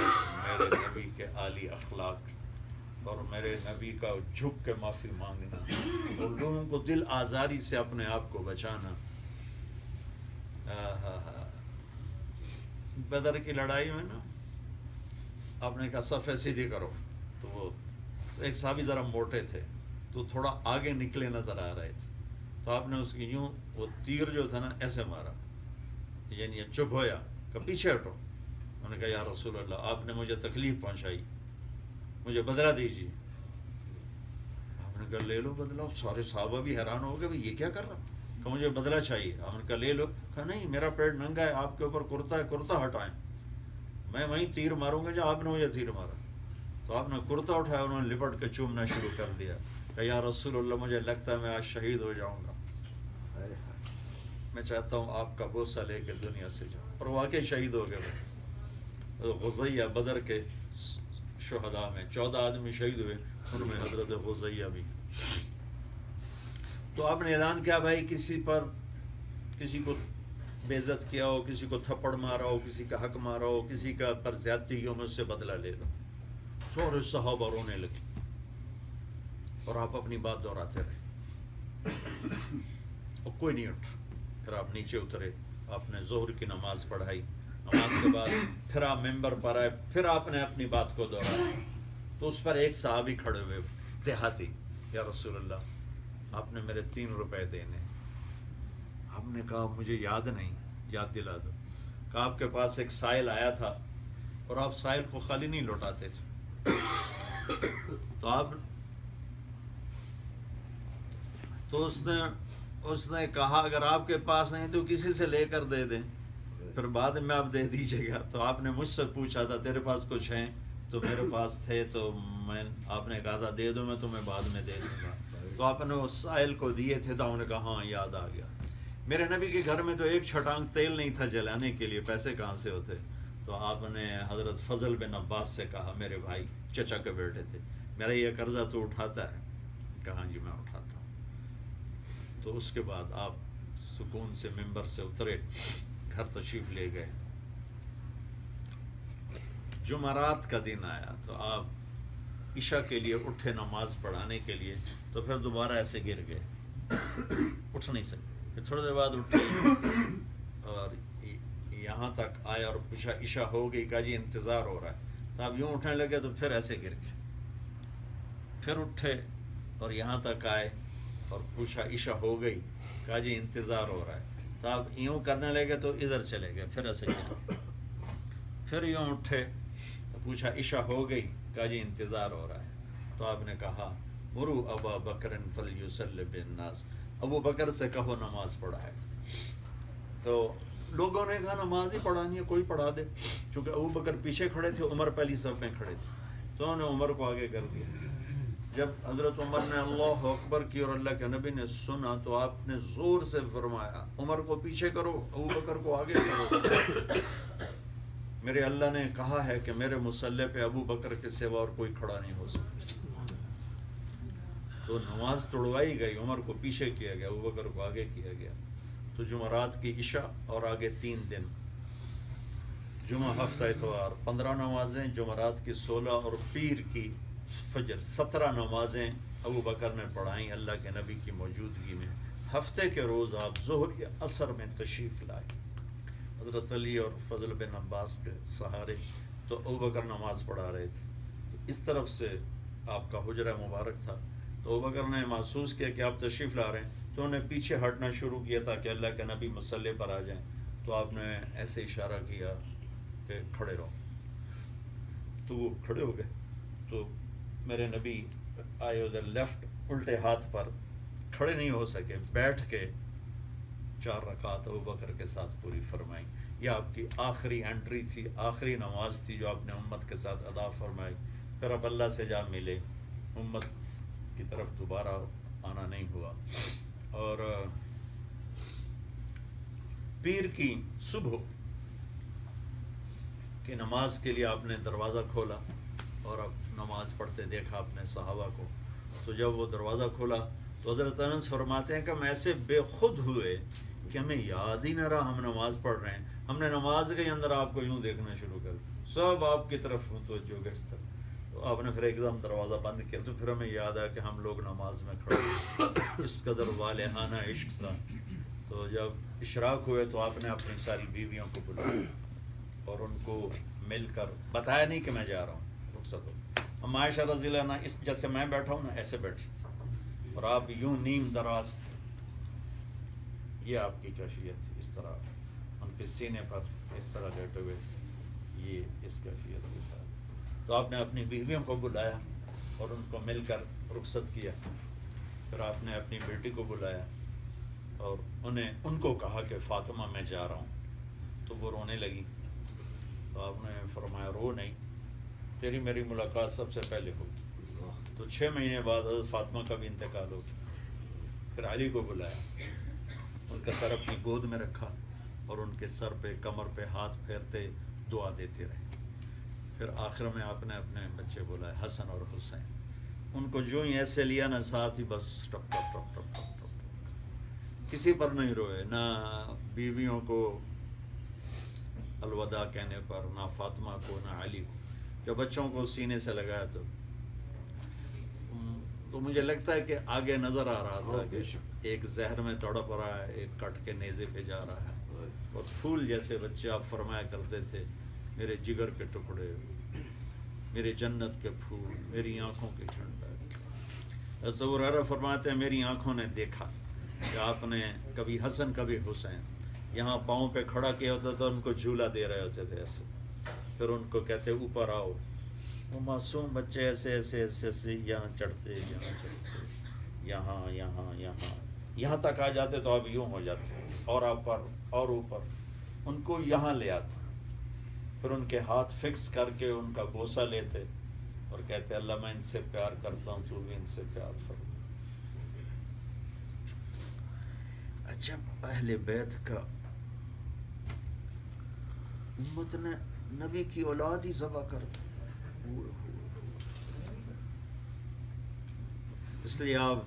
میرے نبی کے عالی اخلاق اور میرے نبی کا جھک کے معافی مانگنا اور لوگوں کو دل آزاری سے اپنے آپ کو بچانا۔ بدر کی لڑائی میں نا آپ نے کہا صفیں سیدھی کرو، تو وہ ایک صحابی ذرا موٹے تھے تو تھوڑا آگے نکلے نظر آ رہے تھے، تو آپ نے اس کی یوں وہ تیر جو تھا نا ایسے مارا، یعنی چپ ہویا کہ پیچھے ہٹو۔ انہوں نے کہا یا رسول اللہ آپ نے مجھے تکلیف پہنچائی، مجھے بدلہ دیجیے۔ آپ نے کہا لے لو بدلہ۔ سارے صحابہ بھی حیران ہو گئے بھائی یہ کیا کر رہا، کہ مجھے بدلہ چاہیے۔ آپ نے کہا لے لو۔ کہا نہیں میرا پیٹ ننگا ہے، آپ کے اوپر کرتا ہے، کرتا ہٹائیں، میں وہیں تیر ماروں گا جہاں آپ نے مجھے تیر مارا۔ تو آپ نے کرتا اٹھایا، انہوں نے لپٹ کے چومنا شروع کر دیا کہ یا رسول اللہ مجھے لگتا ہے میں آج شہید ہو جاؤں گا، میں چاہتا ہوں آپ کا بوسہ لے کے دنیا سے جاؤں۔ اور واقعی شہید ہو گئے۔ غزیہ بدر کے شہداء میں 14 آدمی شہید ہوئے، ان میں حضرت غزیہ بھی۔ تو آپ نے اعلان کیا بھائی کسی کو بے عزت کیا ہو، کسی کو تھپڑ مارا ہو، کسی کا حق مارا ہو، کسی کا پر زیادتی کی ہو، مجھ سے بدلہ لے لو۔ سارے صحابہ رونے لگے اور آپ اپنی بات دہراتے رہے اور کوئی نہیں اٹھا۔ پھر آپ نیچے اترے، آپ نے ظہر کی نماز پڑھائی، نماز کے بعد پھر آپ ممبر پر آئے، پھر آپ نے اپنی بات کو دہرایا۔ تو اس پر ایک صحابی کھڑے ہوئے دیہاتی، یا رسول اللہ آپ نے میرے 3 روپے دینے۔ آپ نے کہا مجھے یاد نہیں، یاد دلا دو۔ کہا آپ کے پاس ایک سائل آیا تھا اور آپ سائل کو خالی نہیں لوٹاتے تھے، تو اس نے کہا اگر آپ کے پاس نہیں تو کسی سے لے کر دے دیں، پھر بعد میں آپ دے دیجیے گا۔ تو آپ نے مجھ سے پوچھا تھا تیرے پاس کچھ ہیں، تو میرے پاس تھے، تو آپ نے کہا تھا دے دو، میں تمہیں بعد میں دے دوں گا۔ تو آپ نے اس سائل کو دیے تھے، تو انہوں نے کہا ہاں یاد آ گیا۔ میرے نبی کے گھر میں تو ایک چھٹانگ تیل نہیں تھا جلانے کے لیے، پیسے کہاں سے ہوتے؟ تو آپ نے حضرت فضل بن عباس سے کہا، میرے بھائی چچا کے بیٹے تھے، میرا یہ قرضہ تو اٹھاتا ہے؟ کہا جی میں اٹھاتا ہوں۔ تو اس کے بعد آپ سکون سے ممبر سے اترے، گھر تشریف لے گئے۔ جمعرات کا دن آیا تو آپ عشاء کے لیے اٹھے نماز پڑھانے کے لیے، تو پھر دوبارہ ایسے گر گئے، اٹھ نہیں سکے۔ پھر تھوڑی دیر بعد اٹھے اور یہاں تک آئے اور پوچھا عشاء ہو گئی؟ کہا جی انتظار ہو رہا ہے۔ تو آپ یوں اٹھنے لگے تو پھر ایسے گر گئے، پھر اٹھے اور یہاں تک آئے اور پوچھا عشاء ہو گئی؟ کہا جی انتظار ہو رہا ہے۔ تو آپ یوں کرنے لگے تو ادھر چلے گئے، پھر ایسے گر گئے، پھر یوں اٹھے تو پوچھا عشاء ہو گئی؟ کہا جی انتظار ہو رہا ہے۔ تو آپ نے کہا مرو ابا بکر فلیصلی بالناس، ابو بکر سے کہو نماز پڑھائے. تو لوگوں نے کہا نماز ہی پڑھانی ہے، کوئی پڑھا دے. چونکہ ابو بکر پیچھے کھڑے تھے، عمر پہلی صف میں کھڑے تھے، تو انہوں نے عمر کو آگے کر دیا. جب حضرت عمر نے اللہ اکبر کی اور اللہ کے نبی نے سنا تو آپ نے زور سے فرمایا عمر کو پیچھے کرو، ابو بکر کو آگے کرو. میرے اللہ نے کہا ہے کہ میرے مصلی پہ ابو بکر کے سوا اور کوئی کھڑا نہیں ہو سکتا. تو نماز توڑوائی گئی، عمر کو پیچھے کیا گیا، ابو بکر کو آگے کیا گیا. تو جمعرات کی عشاء اور آگے 3 دن، جمعہ ہفتہ اتوار 15 نمازیں، جمعرات کی 16 اور پیر کی فجر 17 نمازیں ابو بکر نے پڑھائیں اللہ کے نبی کی موجودگی میں. ہفتے کے روز آپ ظہر یا عصر میں تشریف لائے حضرت علی اور فضل بن عباس کے سہارے. تو ابو بکر نماز پڑھا رہے تھے، تو اس طرف سے آپ کا حجرہ مبارک تھا. تو ابو بکر نے محسوس کیا کہ آپ تشریف لا رہے ہیں، تو انہیں پیچھے ہٹنا شروع کیا تاکہ اللہ کے نبی مصلی پر آ جائیں. تو آپ نے ایسے اشارہ کیا کہ کھڑے رہو، تو وہ کھڑے ہو گئے. تو میرے نبی آئے ادھر لیفٹ الٹے ہاتھ پر، کھڑے نہیں ہو سکے، بیٹھ کے 4 رکعات ابو بکر کے ساتھ پوری فرمائی. یہ آپ کی آخری انٹری تھی، آخری نماز تھی جو آپ نے امت کے ساتھ ادا فرمائی. پھر اب اللہ سے جا ملے، امت کی طرف دوبارہ آنا نہیں ہوا. اور پیر کی صبح کی نماز کے لیے آپ نے دروازہ کھولا اور اب نماز پڑھتے دیکھا اپنے صحابہ کو. تو جب وہ دروازہ کھولا تو حضرت انس فرماتے ہیں کہ ہم ایسے بے خود ہوئے کہ ہمیں یاد ہی نہ رہا ہم نماز پڑھ رہے ہیں. ہم نے نماز کے اندر آپ کو یوں دیکھنا شروع کر، سب آپ کی طرف متوجہ گئے اس طرح. تو آپ نے پھر ایک دم دروازہ بند کیا. تو پھر ہمیں یاد آیا کہ ہم لوگ نماز میں کھڑے ہیں. اس قدر والہانہ عشق تھا. تو جب اشراق ہوئے تو آپ نے اپنی ساری بیویوں کو بلایا اور ان کو مل کر بتایا نہیں کہ میں جا رہا ہوں، رخصت ہو. ہم عائشہ رضی اللہ عنہ اس جیسے میں بیٹھا ہوں نا ایسے بیٹھی تھی، اور آپ یوں نیم دراز تھے. یہ آپ کی کیفیت تھی، اس طرح ان کے سینے پر اس طرح لیٹے ہوئے تھے، یہ اس کیفیت کے ساتھ. تو آپ نے اپنی بیویوں کو بلایا اور ان کو مل کر رخصت کیا. پھر آپ نے اپنی بیٹی کو بلایا اور ان کو کہا کہ فاطمہ میں جا رہا ہوں. تو وہ رونے لگی. تو آپ نے فرمایا رو نہیں، تیری میری ملاقات سب سے پہلے ہوگی. تو 6 مہینے بعد حضرت فاطمہ کا بھی انتقال ہو گیا. پھر علی کو بلایا، ان کا سر اپنی گود میں رکھا اور ان کے سر پہ کمر پہ ہاتھ پھیرتے دعا دیتے رہے. پھر آخر میں آپ نے اپنے بچے بلائے حسن اور حسین. ان کو جو ہی ایسے لیا نا ساتھ ہی بس ٹپ ٹپ ٹپ ٹپ ٹپ ٹپ. کسی پر نہیں روئے، نہ بیویوں کو الوداع کہنے پر، نہ فاطمہ کو، نہ علی کو. جب بچوں کو سینے سے لگایا تو مجھے لگتا ہے کہ آگے نظر آ رہا تھا کہ ایک زہر میں تڑپ رہا ہے، ایک کٹ کے نیزے پہ جا رہا ہے. اور پھول جیسے بچے آپ فرمایا کرتے تھے، میرے جگر کے ٹکڑے، میرے جنت کے پھول، میری آنکھوں کی ٹھنڈک. حضرت ابو ہریرہ فرماتے ہیں میری آنکھوں نے دیکھا کہ آپ نے کبھی حسن کبھی حسین یہاں پاؤں پہ کھڑا کیا ہوتا تھا، ان کو جھولا دے رہے ہوتے تھے ایسے. پھر ان کو کہتے اوپر آؤ. وہ معصوم بچے ایسے ایسے ایسے ایسے یہاں چڑھتے، یہاں تک آ جاتے تو اب یوں ہو جاتے، اور آپ پر اور اوپر. ان کو یہاں لے آتے، پھر ان کے ہاتھ فکس کر کے ان کا بوسہ لیتے اور کہتے اللہ میں ان سے پیار کرتا ہوں، تو بھی ان سے پیار فرما. عجب اہل بیت کا، امت نے نبی کی اولاد ہی ذبح کرتے. اس لیے آپ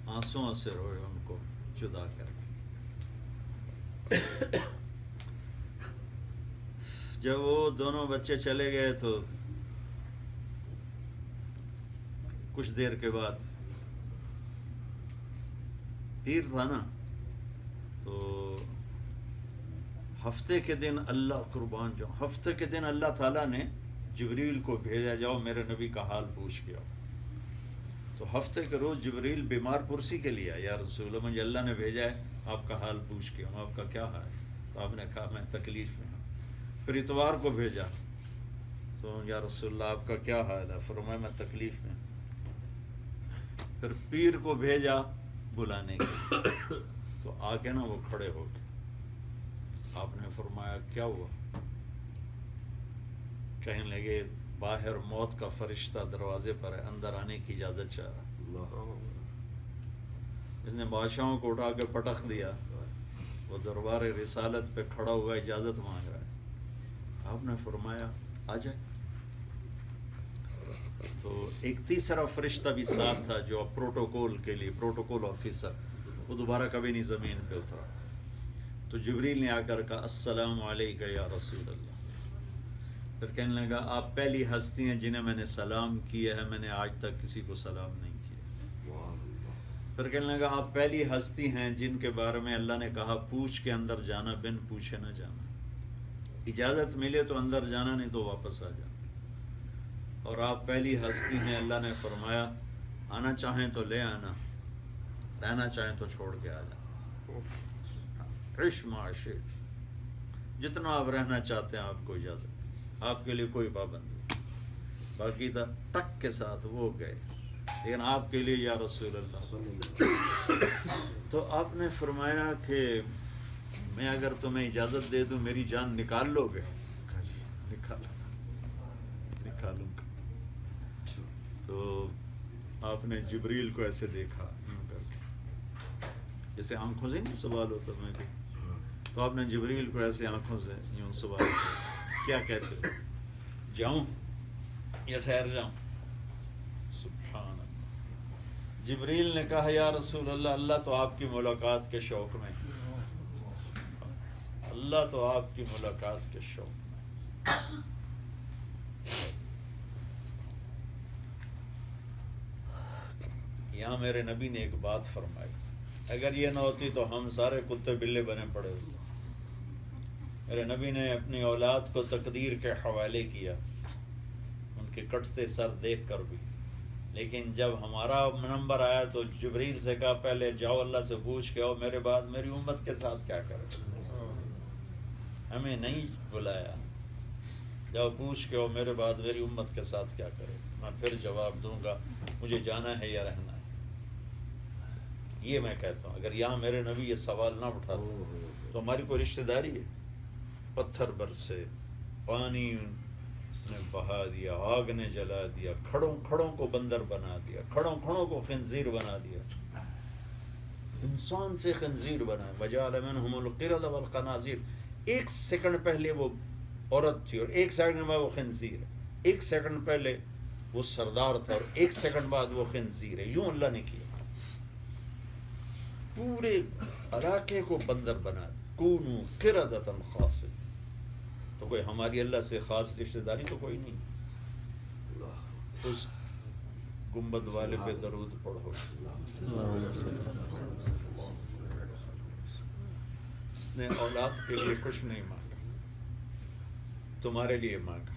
آنسوؤں سے روئے ان کو جدا کر کے. جب وہ دونوں بچے چلے گئے تو کچھ دیر کے بعد پیر تھا نا، تو ہفتے کے دن اللہ قربان جاؤ، ہفتے کے دن اللہ تعالیٰ نے جبریل کو بھیجا جاؤ میرے نبی کا حال پوچھ کے آؤ. تو ہفتے کے روز جبریل بیمار پرسی کے لیے یا رسول اللہ مجھے اللہ نے بھیجا ہے آپ کا حال پوچھ کے ہوں، آپ کا کیا حال ہے؟ تو آپ نے کہا میں تکلیف میں ہوں. پھر اتوار کو بھیجا تو یا رسول اللہ آپ کا کیا حال ہے؟ فرمایا میں تکلیف میں. پھر پیر کو بھیجا بلانے کے، تو آ کے نا وہ کھڑے ہو گئے. آپ نے فرمایا کیا ہوا؟ کہنے لگے باہر موت کا فرشتہ دروازے پر ہے، اندر آنے کی اجازت چاہ رہا. اس نے بادشاہوں کو اٹھا کے پٹخ دیا، وہ دربار رسالت پہ کھڑا ہوا اجازت مانگ رہا ہے. آپ نے فرمایا آ جائے. تو ایک تیسرا فرشتہ بھی ساتھ تھا جو پروٹوکول کے لیے، پروٹوکول آفیسر، وہ دوبارہ کبھی نہیں زمین پہ اترا. تو جبریل نے آ کر کہا السلام علیکم یا رسول اللہ. پھر کہنے لگا آپ پہلی ہستی ہیں جنہیں میں نے سلام کیا ہے، میں نے آج تک کسی کو سلام نہیں کیا. پھر کہنے لگا آپ پہلی ہستی ہیں جن کے بارے میں اللہ نے کہا پوچھ کے اندر جانا، بن پوچھے نہ جانا، اجازت ملے تو اندر جانا نہیں تو واپس آ جانا. اور آپ پہلی ہستی ہیں اللہ نے فرمایا آنا چاہیں تو لے آنا، رہنا چاہیں تو چھوڑ کے آ جانا. عش معاشیت، جتنا آپ رہنا چاہتے ہیں آپ کو اجازت، آپ کے لیے کوئی پابندی. باقی تھا ٹک کے ساتھ وہ گئے، لیکن آپ کے لیے یا رسول اللہ. تو آپ نے فرمایا کہ میں اگر تمہیں اجازت دے دوں میری جان نکال لو گے؟ کہا جی نکالوں گا. تو آپ نے جبریل کو ایسے دیکھا کر کے، جیسے آنکھوں سے نہیں سوال ہوتا میں بھی. تو آپ نے جبریل کو ایسے آنکھوں سے یوں سوال کیا، کیا کہتے ہو، جاؤں یا ٹھہر جاؤں؟ سبحان اللہ. جبریل نے کہا یا رسول اللہ، اللہ تو آپ کی ملاقات کے شوق میں، اللہ تو آپ کی ملاقات کے شوق میں. یہاں میرے نبی نے ایک بات فرمائی، اگر یہ نہ ہوتی تو ہم سارے کتے بلے بنے پڑے ہوتے. میرے نبی نے اپنی اولاد کو تقدیر کے حوالے کیا، ان کے کٹتے سر دیکھ کر بھی. لیکن جب ہمارا نمبر آیا تو جبریل سے کہا پہلے جاؤ اللہ سے پوچھ کے آؤ میرے بعد میری امت کے ساتھ کیا کرے. ہمیں نہیں بلایا، جاؤ پوچھ کے آؤ میرے بعد میری امت کے ساتھ کیا کرے، میں پھر جواب دوں گا مجھے جانا ہے یا رہنا ہے. یہ میں کہتا ہوں اگر یہاں میرے نبی یہ سوال نہ اٹھاتے تو ہماری کوئی رشتہ داری ہے؟ پتھر برسے، پانی نے بہا دیا، آگ نے جلا دیا، کھڑوں کھڑوں کو بندر بنا دیا، کھڑوں کھڑوں کو خنزیر بنا دیا، انسان سے خنزیر بنا. وجعل منہم القردۃ والخنازیر. ایک سیکنڈ پہلے وہ عورت تھی اور ایک سیکنڈ بعد وہ خنزیر ہے. ایک سیکنڈ پہلے وہ سردار تھا اور ایک سیکنڈ بعد وہ خنزیر ہے. یوں اللہ نے کیا، پورے علاقے کو بندر بنا دیا. کونوا قردۃ خاسئین. تو کوئی ہماری اللہ سے خاص رشتہ داری تو کوئی نہیں. اس گنبد والے پہ درود پڑھو. اس نے اولاد کے لیے کچھ نہیں مانگا، تمہارے لیے مانگا.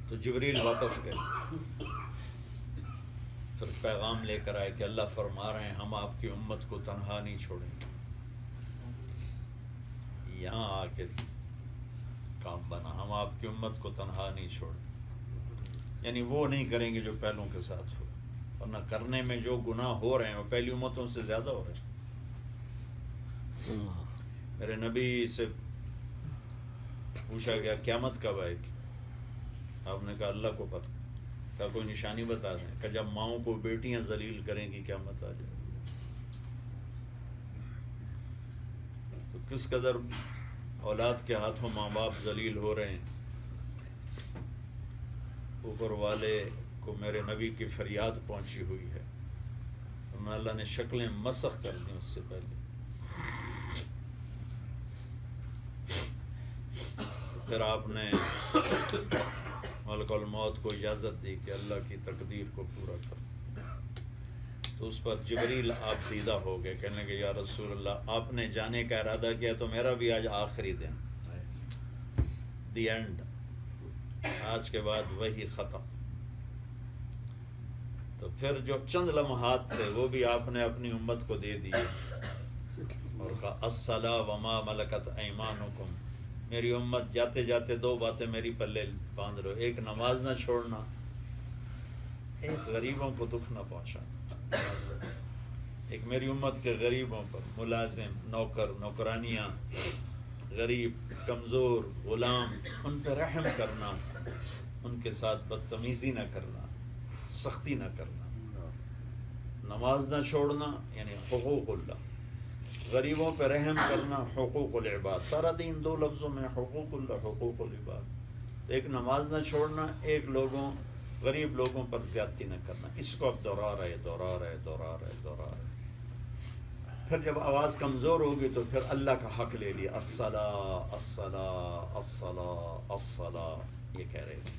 تو جبریل واپس گئے، پھر پیغام لے کر آئے کہ اللہ فرما رہے ہیں ہم آپ کی امت کو تنہا نہیں چھوڑیں گے. یہاں آ کے کام بنا، ہم آپ کی امت کو تنہا نہیں چھوڑیں. یعنی وہ نہیں کریں گے جو پہلوں کے ساتھ ہو، اور نہ کرنے میں جو گناہ ہو رہے ہیں وہ پہلی امتوں سے زیادہ ہو رہے ہیں. میرے نبی سے پوچھا گیا قیامت کب آئے گی؟ آپ نے کہا اللہ کو پتہ. کہا کوئی نشانی بتا دیں. کہ جب ماؤں کو بیٹیاں ذلیل کریں گی قیامت آ جائے. تو کس قدر اولاد کے ہاتھوں ماں باپ ذلیل ہو رہے ہیں. اوپر والے کو میرے نبی کی فریاد پہنچی ہوئی ہے، اللہ نے شکلیں مسخ کر دیں اس سے پہلے. پھر آپ نے ملک الموت کو اجازت دی کہ اللہ کی تقدیر کو پورا کر. تو اس پر جبریل آپ دیدہ ہو گئے، کہنے کہ یا رسول اللہ آپ نے جانے کا ارادہ کیا تو میرا بھی آج آخری دن، دی اینڈ. آج کے بعد وہی ختم. تو پھر جو چند لمحات تھے وہ بھی آپ نے اپنی امت کو دے دیے اور کہا الصلاۃ وما ملکت ایمانکم. میری امت جاتے جاتے دو باتیں میری پلے باندھ رہو، ایک نماز نہ چھوڑنا، ایک غریبوں کو دکھ نہ پہنچانا. ایک میری امت کے غریبوں پر، ملازم، نوکر، نوکرانیاں، غریب، کمزور، غلام، ان پہ رحم کرنا، ان کے ساتھ بدتمیزی نہ کرنا، سختی نہ کرنا. نماز نہ چھوڑنا یعنی حقوق اللہ، غریبوں پہ رحم کرنا حقوق العباد. سارا دین دو لفظوں میں حقوق اللہ، حقوق العباد. ایک نماز نہ چھوڑنا، ایک غریب لوگوں پر زیادتی نہ کرنا. اس کو اب دوہرا رہے. پھر جب آواز کمزور ہوگی تو پھر اللہ کا حق لے لیا، الصلاۃ الصلاۃ الصلاۃ الصلاۃ یہ کہہ رہے تھے.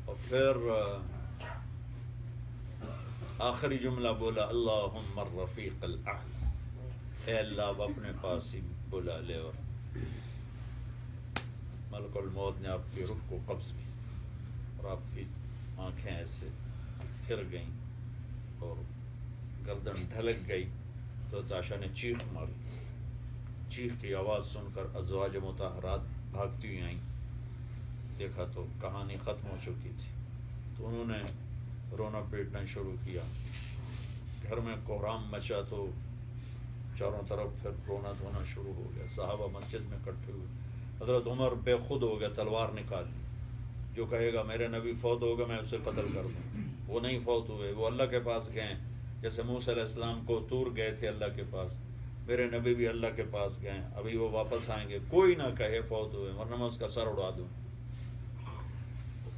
اور پھر آخری جملہ بولا اللہم الرفیق الاعلی. اے اللہ اب اپنے پاس ہی بلا لے. اور ملک الموت نے آپ کی روح کو قبض کی اور آپ کی آنکھیں ایسے پھر گئیں اور گردن ڈھلک گئی. تو تاشا نے چیخ ماری. چیخ کی آواز سن کر ازواج مطہرات بھاگتی ہوئی آئیں. دیکھا تو کہانی ختم ہو چکی تھی. تو انہوں نے رونا پیٹنا شروع کیا. گھر میں کوہرام مچا تو چاروں طرف پھر رونا دھونا شروع ہو گیا. صحابہ مسجد میں اکٹھے ہوئے. حضرت عمر بے خود ہو گیا، تلوار نکال لی. جو کہے گا میرے نبی فوت ہوگا میں اسے قتل کر دوں. وہ نہیں فوت ہوئے، وہ اللہ کے پاس گئے. جیسے موسیٰ علیہ السلام کو طور گئے تھے اللہ کے پاس، میرے نبی بھی اللہ کے پاس گئے. ابھی وہ واپس آئیں گے. کوئی نہ کہے فوت ہوئے ورنہ میں اس کا سر اڑا دوں.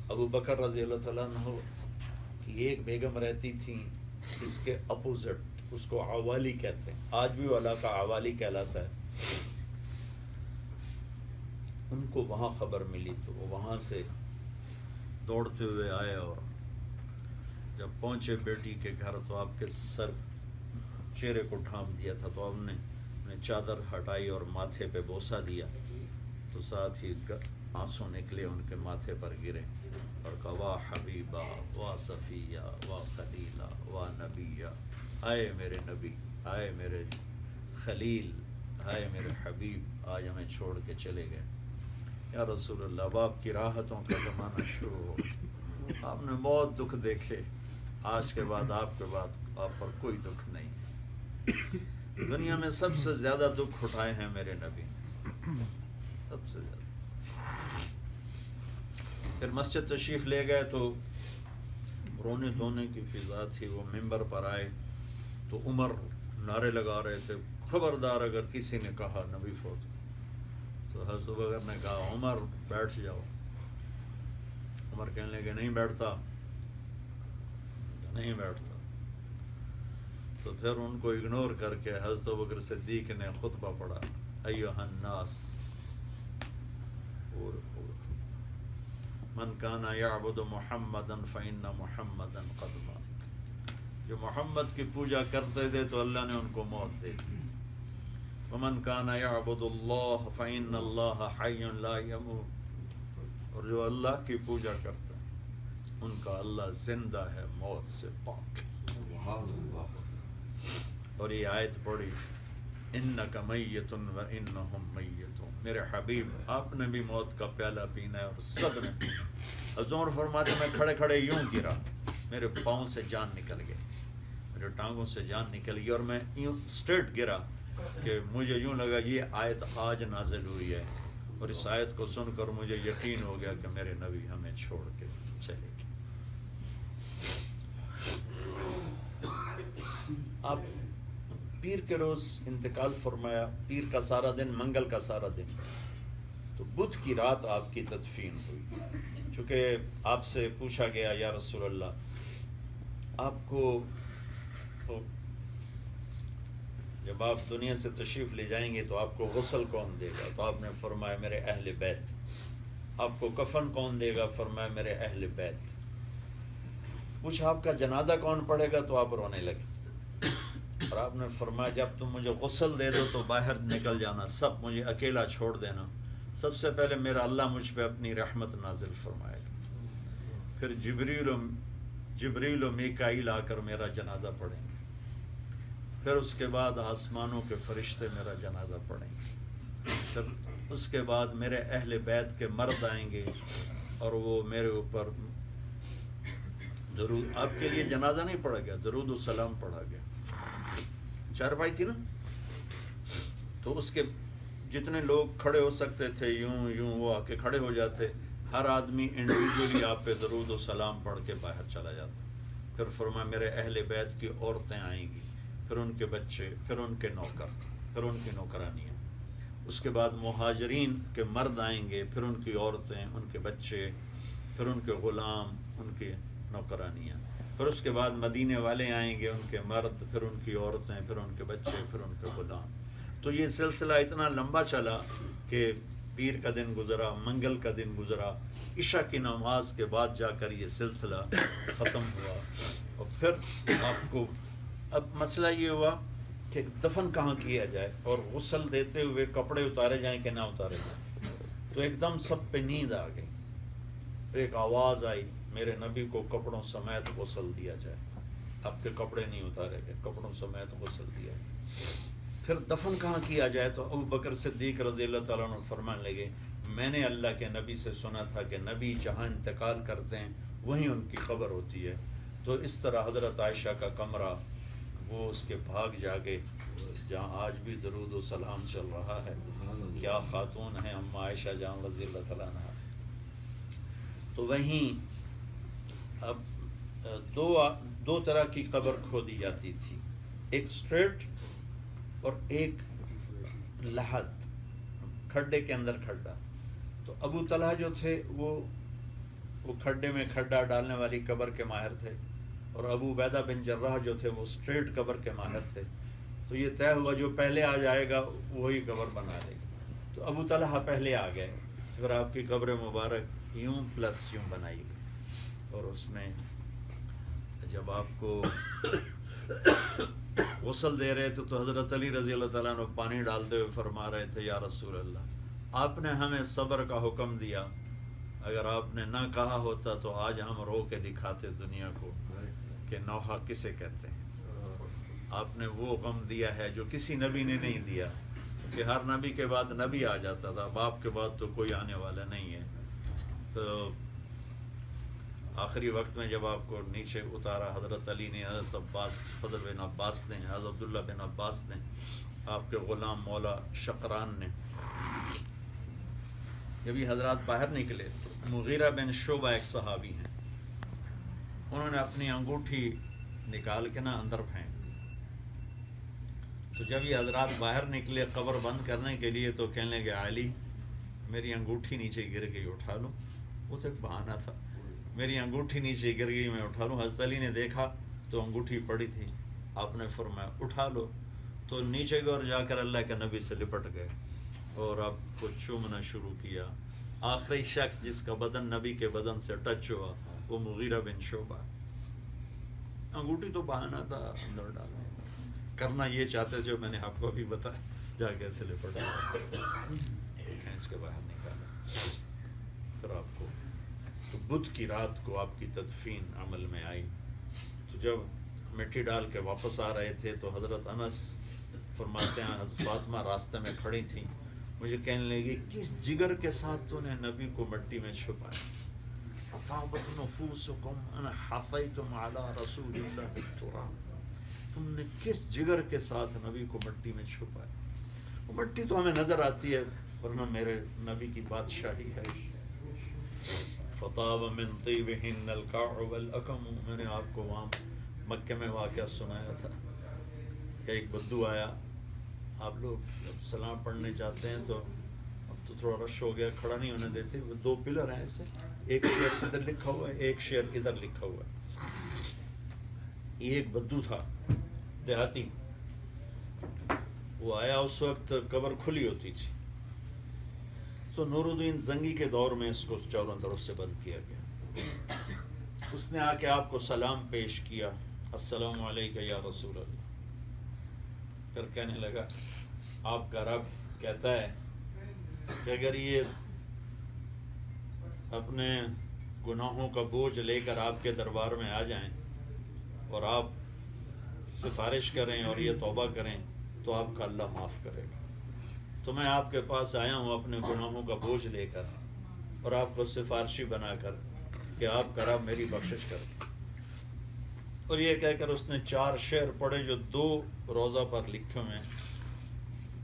ابو بکر رضی اللہ تعالیٰ عنہ کی ایک بیگم رہتی تھی اس کے اپوزٹ، اس کو عوالی کہتے ہیں. آج بھی وہ اللہ کا عوالی کہلاتا ہے. ان کو وہاں خبر ملی تو وہ وہاں سے دوڑتے ہوئے آئے اور جب پہنچے بیٹی کے گھر تو آپ کے چہرے کو ڈھانپ دیا تھا. تو آپ نے چادر ہٹائی اور ماتھے پہ بوسہ دیا. تو ساتھ ہی آنسو نکلے ان کے ماتھے پر گرے اور کہا واہ حبیبہ واہ صفیہ واہ خلیلہ واہ نبیہ. آئے میرے نبی، آئے میرے خلیل، آئے میرے حبیب، آج ہمیں چھوڑ کے چلے گئے. یا رسول اللہ اب آپ کی راحتوں کا زمانہ شروع ہو. آپ نے بہت دکھ دیکھے، آج کے بعد آپ پر کوئی دکھ نہیں. دنیا میں سب سے زیادہ دکھ اٹھائے ہیں میرے نبی، سب سے زیادہ. پھر مسجد تشریف لے گئے تو رونے دھونے کی فضا تھی. وہ ممبر پر آئے تو عمر نعرے لگا رہے تھے خبردار اگر کسی نے کہا نبی فوت. تو حضرت بکر نے کہا عمر بیٹھ جاؤ. عمر کہنے لگے نہیں بیٹھتا. تو پھر ان کو اگنور کر کے حضرت بکر صدیق نے خطبہ پڑھا. ایھا الناس من کان یعبد محمدا فإن محمدا قد مات. جو محمد کی پوجا کرتے تھے تو اللہ نے ان کو موت دے دی. ومن کان یعبد اللہ فإن اللہ حی لا یموت. اور جو اللہ کی پوجا کرتا ہے ان کا اللہ زندہ ہے، موت سے پاک. اور یہ آیت پڑھی انک میت وانہم میتون. میرے حبیب آپ نے بھی موت کا پیالہ پینا ہے اور سب نے پینا. حضرت عمر فرماتے میں کھڑے کھڑے یوں گرا، میرے پاؤں سے جان نکل گئی، میرے ٹانگوں سے جان نکل گئی اور میں یوں اسٹریٹ گرا کہ مجھے یوں لگا یہ آیت آج نازل ہوئی ہے. اور اس آیت کو سن کر مجھے یقین ہو گیا کہ میرے نبی ہمیں چھوڑ کے چلے گئے. آپ پیر کے روز انتقال فرمایا. پیر کا سارا دن، منگل کا سارا دن، تو بدھ کی رات آپ کی تدفین ہوئی. چونکہ آپ سے پوچھا گیا یا رسول اللہ آپ کو جب آپ دنیا سے تشریف لے جائیں گے تو آپ کو غسل کون دے گا؟ تو آپ نے فرمایا میرے اہل بیت. آپ کو کفن کون دے گا؟ فرمایا میرے اہل بیت. پوچھا آپ کا جنازہ کون پڑھے گا؟ تو آپ رونے لگے. اور آپ نے فرمایا جب تم مجھے غسل دے دو تو باہر نکل جانا، سب مجھے اکیلا چھوڑ دینا، سب سے پہلے میرا اللہ مجھ پہ اپنی رحمت نازل فرمائے گا، پھر جبریل و میکائیل آ کر میرا جنازہ پڑھیں گے، پھر اس کے بعد آسمانوں کے فرشتے میرا جنازہ پڑھیں گے، پھر اس کے بعد میرے اہل بیت کے مرد آئیں گے اور وہ میرے اوپر درود، آپ کے لیے جنازہ نہیں پڑھا گیا، درود و سلام پڑھا گیا، چارپائی تھی نا، تو اس کے جتنے لوگ کھڑے ہو سکتے تھے یوں وہ آ کے کھڑے ہو جاتے، ہر آدمی انڈیویجولی آپ پہ درود و سلام پڑھ کے باہر چلا جاتا، پھر فرمایا میرے اہل بیت کی عورتیں آئیں گی، پھر ان کے بچے، پھر ان کے نوکر، پھر ان کی نوکرانیاں، اس کے بعد مہاجرین کے مرد آئیں گے، پھر ان کی عورتیں، ان کے بچے، پھر ان کے غلام، ان کی نوکرانیاں، پھر اس کے بعد مدینے والے آئیں گے، ان کے مرد، پھر ان کی عورتیں، پھر ان کے بچے، پھر ان کے غلام۔ تو یہ سلسلہ اتنا لمبا چلا کہ پیر کا دن گزرا، منگل کا دن گزرا، عشاء کی نماز کے بعد جا کر یہ سلسلہ ختم ہوا، اور پھر آپ کو اب مسئلہ یہ ہوا کہ دفن کہاں کیا جائے اور غسل دیتے ہوئے کپڑے اتارے جائیں کہ نہ اتارے جائیں۔ تو ایک دم سب پہ نیند آ گئی، ایک آواز آئی میرے نبی کو کپڑوں سمیت غسل دیا جائے، آپ کے کپڑے نہیں اتارے گئے، کپڑوں سمیت غسل دیا جائے۔ پھر دفن کہاں کیا جائے تو ابو بکر صدیق رضی اللہ تعالیٰ عنہ فرمان لگے میں نے اللہ کے نبی سے سنا تھا کہ نبی جہاں انتقال کرتے ہیں وہیں ان کی قبر ہوتی ہے، تو اس طرح حضرت عائشہ کا کمرہ وہ اس کے بھاگ جاگے جہاں آج بھی درود و سلام چل رہا ہے، کیا خاتون ہیں اما عائشہ جان رضی اللہ تعالیٰ عنہ۔ تو وہیں اب دو طرح کی قبر کھودی جاتی تھی، ایک سٹریٹ اور ایک لحد، کھڈے کے اندر کھڈا۔ تو ابو طلحہ جو تھے وہ کھڈے میں کھڈا ڈالنے والی قبر کے ماہر تھے، اور ابو عبیدہ بن جراح جو تھے وہ سٹریٹ قبر کے ماہر تھے، تو یہ طے ہوا جو پہلے آ جائے گا وہی قبر بنا لے گا۔ تو ابو طلحہ پہلے آ گئے، پھر آپ کی قبر مبارک یوں پلس یوں بنائی گئی، اور اس میں جب آپ کو غسل دے رہے تھے تو حضرت علی رضی اللہ تعالیٰ عنہ پانی ڈالتے ہوئے فرما رہے تھے یا رسول اللہ آپ نے ہمیں صبر کا حکم دیا، اگر آپ نے نہ کہا ہوتا تو آج ہم رو کے دکھاتے دنیا کو کہ نوحہ کسے کہتے ہیں۔ آپ نے وہ غم دیا ہے جو کسی نبی نے نہیں دیا، کہ ہر نبی کے بعد نبی آ جاتا تھا، اب آپ کے بعد تو کوئی آنے والا نہیں ہے۔ تو آخری وقت میں جب آپ کو نیچے اتارا حضرت علی نے، حضرت عباس، فضل بن عباس نے، حضرت عبداللہ بن عباس نے، آپ کے غلام مولا شقران نے، جب یہ حضرات باہر نکلے تو مغیرہ بن شعبہ ایک صحابی ہیں، انہوں نے اپنی انگوٹھی نکال کے اندر پھینک، تو جب یہ حضرات باہر نکلے قبر بند کرنے کے لیے تو کہنے لگے علی میری انگوٹھی نیچے گر گئی اٹھا لو، وہ تو ایک بہانہ تھا، میری انگوٹھی نیچے گر گئی میں اٹھا لوں۔ حضرت علی نے دیکھا تو انگوٹھی پڑی تھی، آپ نے فرمایا اٹھا لو، تو نیچے گئے اور جا کر اللہ کے نبی سے لپٹ گئے اور آپ کو چومنا شروع کیا۔ آخری شخص جس کا بدن نبی کے بدن سے ٹچ ہوا وہ مغیرہ بن شعبہ، انگوٹھی تو بہانہ تھا اندر ڈالنے، کرنا یہ چاہتے جو میں نے آپ کو ابھی بتایا، جا کے ایسے لپٹا کھینچ کے باہر نکالا، پھر آپ کو تو بدھ کی رات کو آپ کی تدفین عمل میں آئی۔ تو جب مٹی ڈال کے واپس آ رہے تھے تو حضرت انس فرماتے ہیں حضرت فاطمہ راستے میں کھڑی تھیں، مجھے کہنے لگی کس جگر کے ساتھ تو نے نبی کو مٹی میں چھپایا، اطابت نفوسکم ان حفیتم علی رسول اللہ التراب، تم نے کس جگر کے ساتھ نبی کو مٹی میں چھپایا۔ وہ مٹی تو ہمیں نظر آتی ہے ورنہ میرے نبی کی بادشاہی ہے۔ فطاب من طیبہن الکعب والاکم، میں نے آپ کو وہاں مکہ میں واقعہ سنایا تھا کہ ایک بدو آیا، آپ لوگ جب سلام پڑھنے جاتے ہیں تو اب تو تھوڑا رش ہو گیا، کھڑا نہیں ہونے دیتے، وہ دو پلر ہیں ایسے، ایک شعر ادھر لکھا ہوا ہے ایک شعر ادھر لکھا ہوا ہے۔ یہ ایک بدو تھا دیہاتی، وہ آیا اس وقت قبر کھلی ہوتی تھی، تو نور الدین زنگی کے دور میں اس کو چاروں طرف سے بند کیا گیا۔ اس نے آ کے آپ کو سلام پیش کیا، السلام علیکم یا رسول اللہ، پھر کہنے لگا آپ کا رب کہتا ہے کہ اگر یہ اپنے گناہوں کا بوجھ لے کر آپ کے دربار میں آ جائیں اور آپ سفارش کریں اور یہ توبہ کریں تو آپ کا اللہ معاف کرے گا. تو میں آپ کے پاس آیا ہوں اپنے گناہوں کا بوجھ لے کر اور آپ کو سفارشی بنا کر کہ آپ کا رب میری بخشش کرے. اور یہ کہہ کر اس نے 4 شعر پڑھے جو 2 روضہ پر لکھے ہوئے ہیں.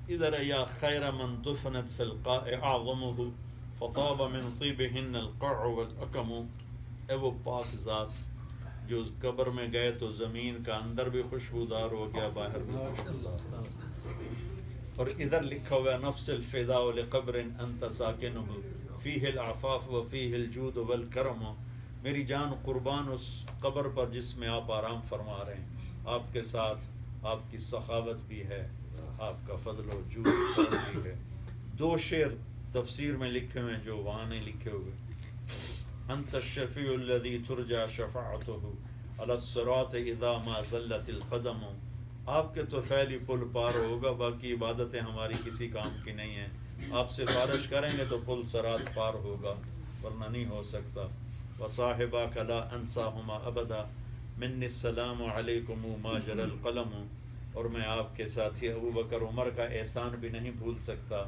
ادھر یا خیر من دفنت فی القاع اعظمہ فطاب من طیبہن القع والاکم. اے وہ پاک ذات جو اس قبر میں گئے تو زمین کا اندر بھی خوشبودار ہو گیا باہر بھی خوشبودار. اور ادھر لکھا ہوا نفس الفداء لقبر انت ساکنہ فیہ العفاف وفیہ الجود والکرم. میری جان قربان اس قبر پر جس میں آپ آرام فرما رہے ہیں. آپ کے ساتھ آپ کی سخاوت بھی ہے, آپ کا فضل و جود بھی ہے. 2 شعر تفسیر میں لکھے ہوئے جو وہاں نہیں لکھے ہوئے. انت الشفیع الذی ترجى شفاعتہ علی الصراط اذا ما زلت القدم. آپ کے تو فعلی پل پار ہوگا, باقی عبادتیں ہماری کسی کام کی نہیں ہیں. آپ سفارش کریں گے تو پل صراط پار ہوگا, ورنہ نہیں ہو سکتا. وصاحباک لا انساہما ابدا منی السلام علیکم ما جرى القلم. اور میں آپ کے ساتھی ابو بکر عمر کا احسان بھی نہیں بھول سکتا.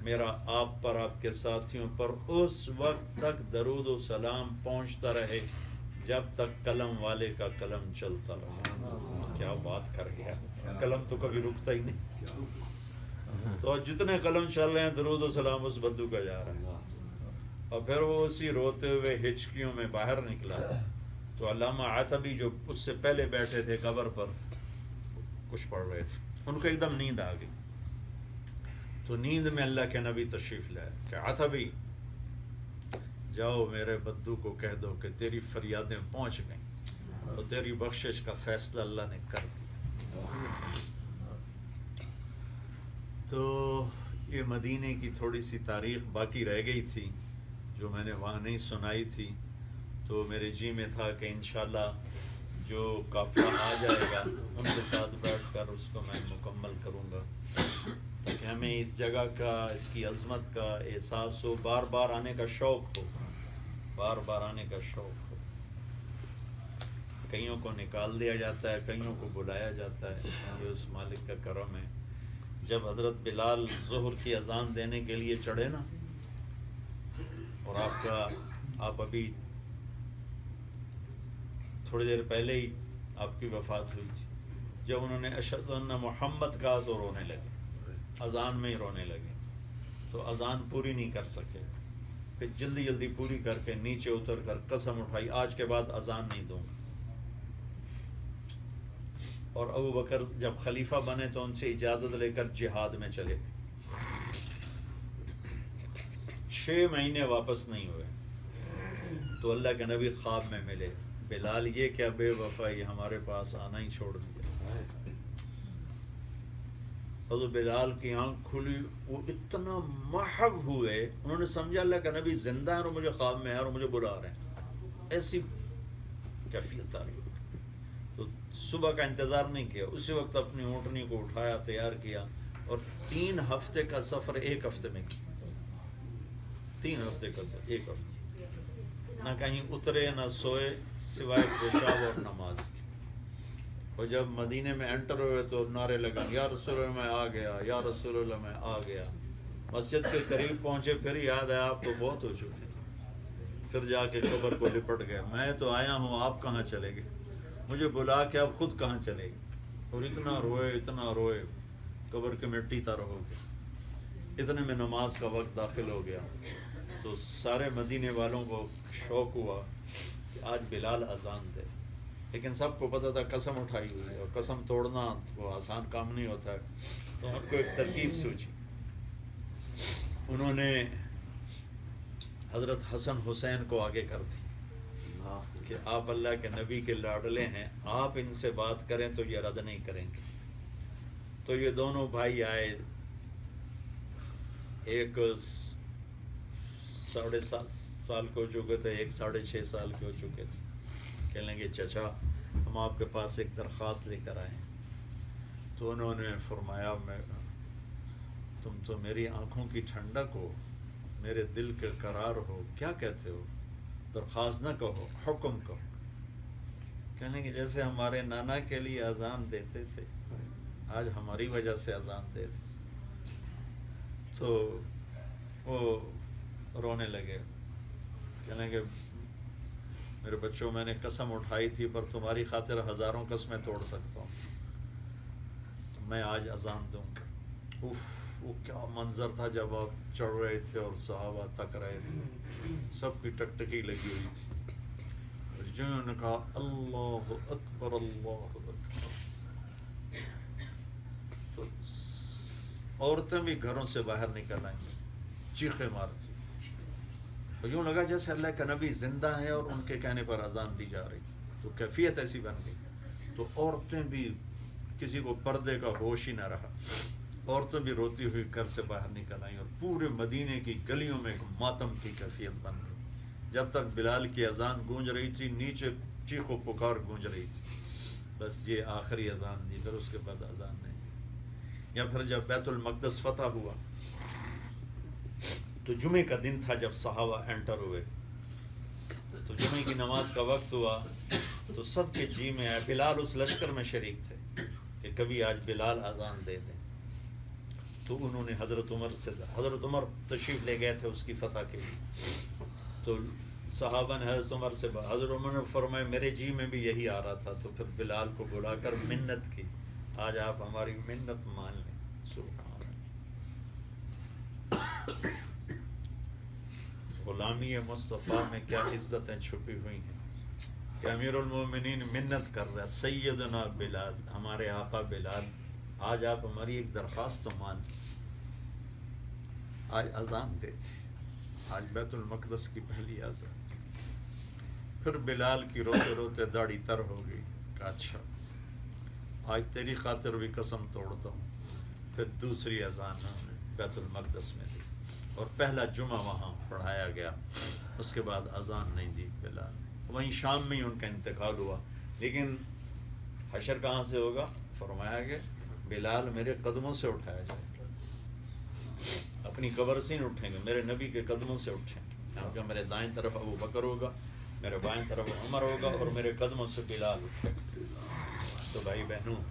میرا آپ پر آپ کے ساتھیوں پر اس وقت تک درود و سلام پہنچتا رہے جب تک قلم والے کا قلم چلتا رہا. کیا بات کر گیا, قلم تو کبھی رکتا ہی نہیں. تو جتنے قلم چل رہے ہیں درود و سلام اس بدو کا جا رہا ہے. اور پھر وہ اسی روتے ہوئے ہچکیوں میں باہر نکلا تو علامہ عتبی جو اس سے پہلے بیٹھے تھے قبر پر کچھ پڑھ رہے تھے, ان کو ایک دم نیند آ گئی. تو نیند میں اللہ کے نبی تشریف لائے کہ عتبی جاؤ میرے بدو کو کہہ دو کہ تیری فریادیں پہنچ گئیں اور تیری بخشش کا فیصلہ اللہ نے کر دیا. تو یہ مدینے کی تھوڑی سی تاریخ باقی رہ گئی تھی جو میں نے وہاں نہیں سنائی تھی. تو میرے جی میں تھا کہ انشاءاللہ جو قافلہ آ جائے گا ان کے ساتھ بیٹھ کر اس کو میں مکمل کروں گا تاکہ ہمیں اس جگہ کا, اس کی عظمت کا احساس ہو, بار بار آنے کا شوق ہو, بار بار آنے کا شوق ہو. کئیوں کو نکال دیا جاتا ہے, کئیوں کو بلایا جاتا ہے, یہ اس مالک کا کرم ہے. جب حضرت بلال ظہر کی اذان دینے کے لیے چڑھے نا, اور آپ ابھی تھوڑی دیر پہلے ہی آپ کی وفات ہوئی تھی, جب انہوں نے اشہد ان محمد کہا تو رونے لگے, اذان میں ہی رونے لگے. تو اذان پوری نہیں کر سکے, پھر جلدی جلدی پوری کر کے نیچے اتر کر قسم اٹھائی آج کے بعد اذان نہیں دوں گا. اور ابو بکر جب خلیفہ بنے تو ان سے اجازت لے کر جہاد میں چلے. 6 مہینے واپس نہیں ہوئے تو اللہ کے نبی خواب میں ملے, بلال یہ کیا بے وفائی, ہمارے پاس آنا ہی چھوڑ دیا. حضرت بلال کی آنکھ کھلی, وہ اتنا محو ہوئے, انہوں نے سمجھا اللہ کا نبی زندہ ہے اور مجھے خواب میں ہے اور مجھے بلا رہے ہیں. ایسی کیفیت آ رہی. تو صبح کا انتظار نہیں کیا, اسی وقت اپنی اونٹنی کو اٹھایا, تیار کیا اور 3 ہفتے کا سفر 1 ہفتے میں کیا. 3 ہفتے کا سفر 1 ہفتے, نہ کہیں اترے نہ سوئے سوائے پیشاب اور نماز کی. اور جب مدینے میں انٹر ہوئے تو نعرے لگا یا رسول اللہ میں آ گیا, یا رسول اللہ میں آ گیا. مسجد کے قریب پہنچے پھر یاد آیا آپ تو فوت ہو چکے. پھر جا کے قبر کو لپٹ گئے, میں تو آیا ہوں آپ کہاں چلے گئے, مجھے بلا کے آپ خود کہاں چلے گئے. اور اتنا روئے قبر کی مٹی تر ہو گئی. اتنے میں نماز کا وقت داخل ہو گیا تو سارے مدینے والوں کو شوق ہوا کہ آج بلال اذان دے. لیکن سب کو پتہ تھا قسم اٹھائی ہوئی ہے اور قسم توڑنا وہ آسان کام نہیں ہوتا ہے. تو ان کو ایک ترکیب سوچی, انہوں نے حضرت حسن حسین کو آگے کر دی کہ آپ اللہ کے نبی کے لاڈلے ہیں, آپ ان سے بات کریں تو یہ رد نہیں کریں گے. تو یہ دونوں بھائی آئے, ایک 7.5 سال کے ہو چکے تھے, ایک 6.5 سال کے ہو چکے تھے. کہنے لگے چچا ہم آپ کے پاس ایک درخواست لے کر آئے ہیں. تو انہوں نے فرمایا میں تم تو میری آنکھوں کی ٹھنڈک ہو، میرے دل کے قرار ہو، کیا کہتے ہو؟ درخواست نہ کہو، حکم کہو. کہنے کہ جیسے ہمارے نانا کے لیے اذان دیتے تھے، آج ہماری وجہ سے اذان دے دے. تو وہ رونے لگے. کہنے کہ میرے بچوں، میں نے قسم اٹھائی تھی پر تمہاری خاطر ہزاروں قسمیں توڑ سکتا ہوں، تو میں آج اذان دوں گا. وہ کیا منظر تھا جب آپ چڑھ رہے تھے اور صحابہ تک رہے تھے، سب کی ٹکٹکی لگی ہوئی تھی. جنہوں نے کہا اللہ اکبر اللہ اکبر، تو عورتیں بھی گھروں سے باہر نکل آئیں، چیخیں مارتی. یوں لگا جیسے اللہ کا نبی زندہ ہے اور ان کے کہنے پر اذان دی جا رہی. تو کیفیت ایسی بن گئی. تو عورتیں بھی، کسی کو پردے کا ہوش ہی نہ رہا، عورتیں بھی روتی ہوئی گھر سے باہر نکل آئیں، اور پورے مدینے کی گلیوں میں ایک ماتم کی کیفیت بن گئی. جب تک بلال کی اذان گونج رہی تھی، نیچے چیخ و پکار گونج رہی تھی. بس یہ آخری اذان دی، پھر اس کے بعد اذان نہیں. یا پھر جب بیت المقدس فتح ہوا تو جمعے کا دن تھا جب صحابہ انٹر ہوئے، تو جمعے کی نماز کا وقت ہوا تو سب کے جی میں آیا. بلال اس لشکر میں شریک تھے کہ کبھی آج بلال اذان دے دیں. تو انہوں نے حضرت عمر تشریف لے گئے تھے اس کی فتح کے لیے. تو صحابہ نے حضرت عمر سے حضرت عمر نے فرمایا میرے جی میں بھی یہی آ رہا تھا. تو پھر بلال کو بلا کر منت کی، آج آپ ہماری منت مان لیں. سبحان اللہ. غلامی مصطفیٰ میں کیا عزتیں چھپی ہوئی ہیں کہ امیر المومنین منت کر رہا ہے، سیدنا بلال، ہمارے آقا بلال، آج آپ ہماری ایک درخواست تو مان، آج اذان دے. آج بیت المقدس کی پہلی اذان. پھر بلال کی روتے روتے داڑھی تر ہو گئی کہ اچھا آج تیری خاطر بھی قسم توڑتا ہوں. پھر دوسری اذان بیت المقدس میں دی اور پہلا جمعہ وہاں پڑھایا گیا. اس کے بعد اذان نہیں دی بلال. وہیں شام میں ہی ان کا انتقال ہوا. لیکن حشر کہاں سے ہوگا؟ فرمایا کہ بلال میرے قدموں سے اٹھایا جائے گا. اپنی قبر سے نہیں اٹھیں گے، میرے نبی کے قدموں سے اٹھیں. کیونکہ میرے دائیں طرف ابو بکر ہوگا، میرے بائیں طرف عمر ہوگا، اور میرے قدموں سے بلال اٹھے. تو بھائی بہنوں،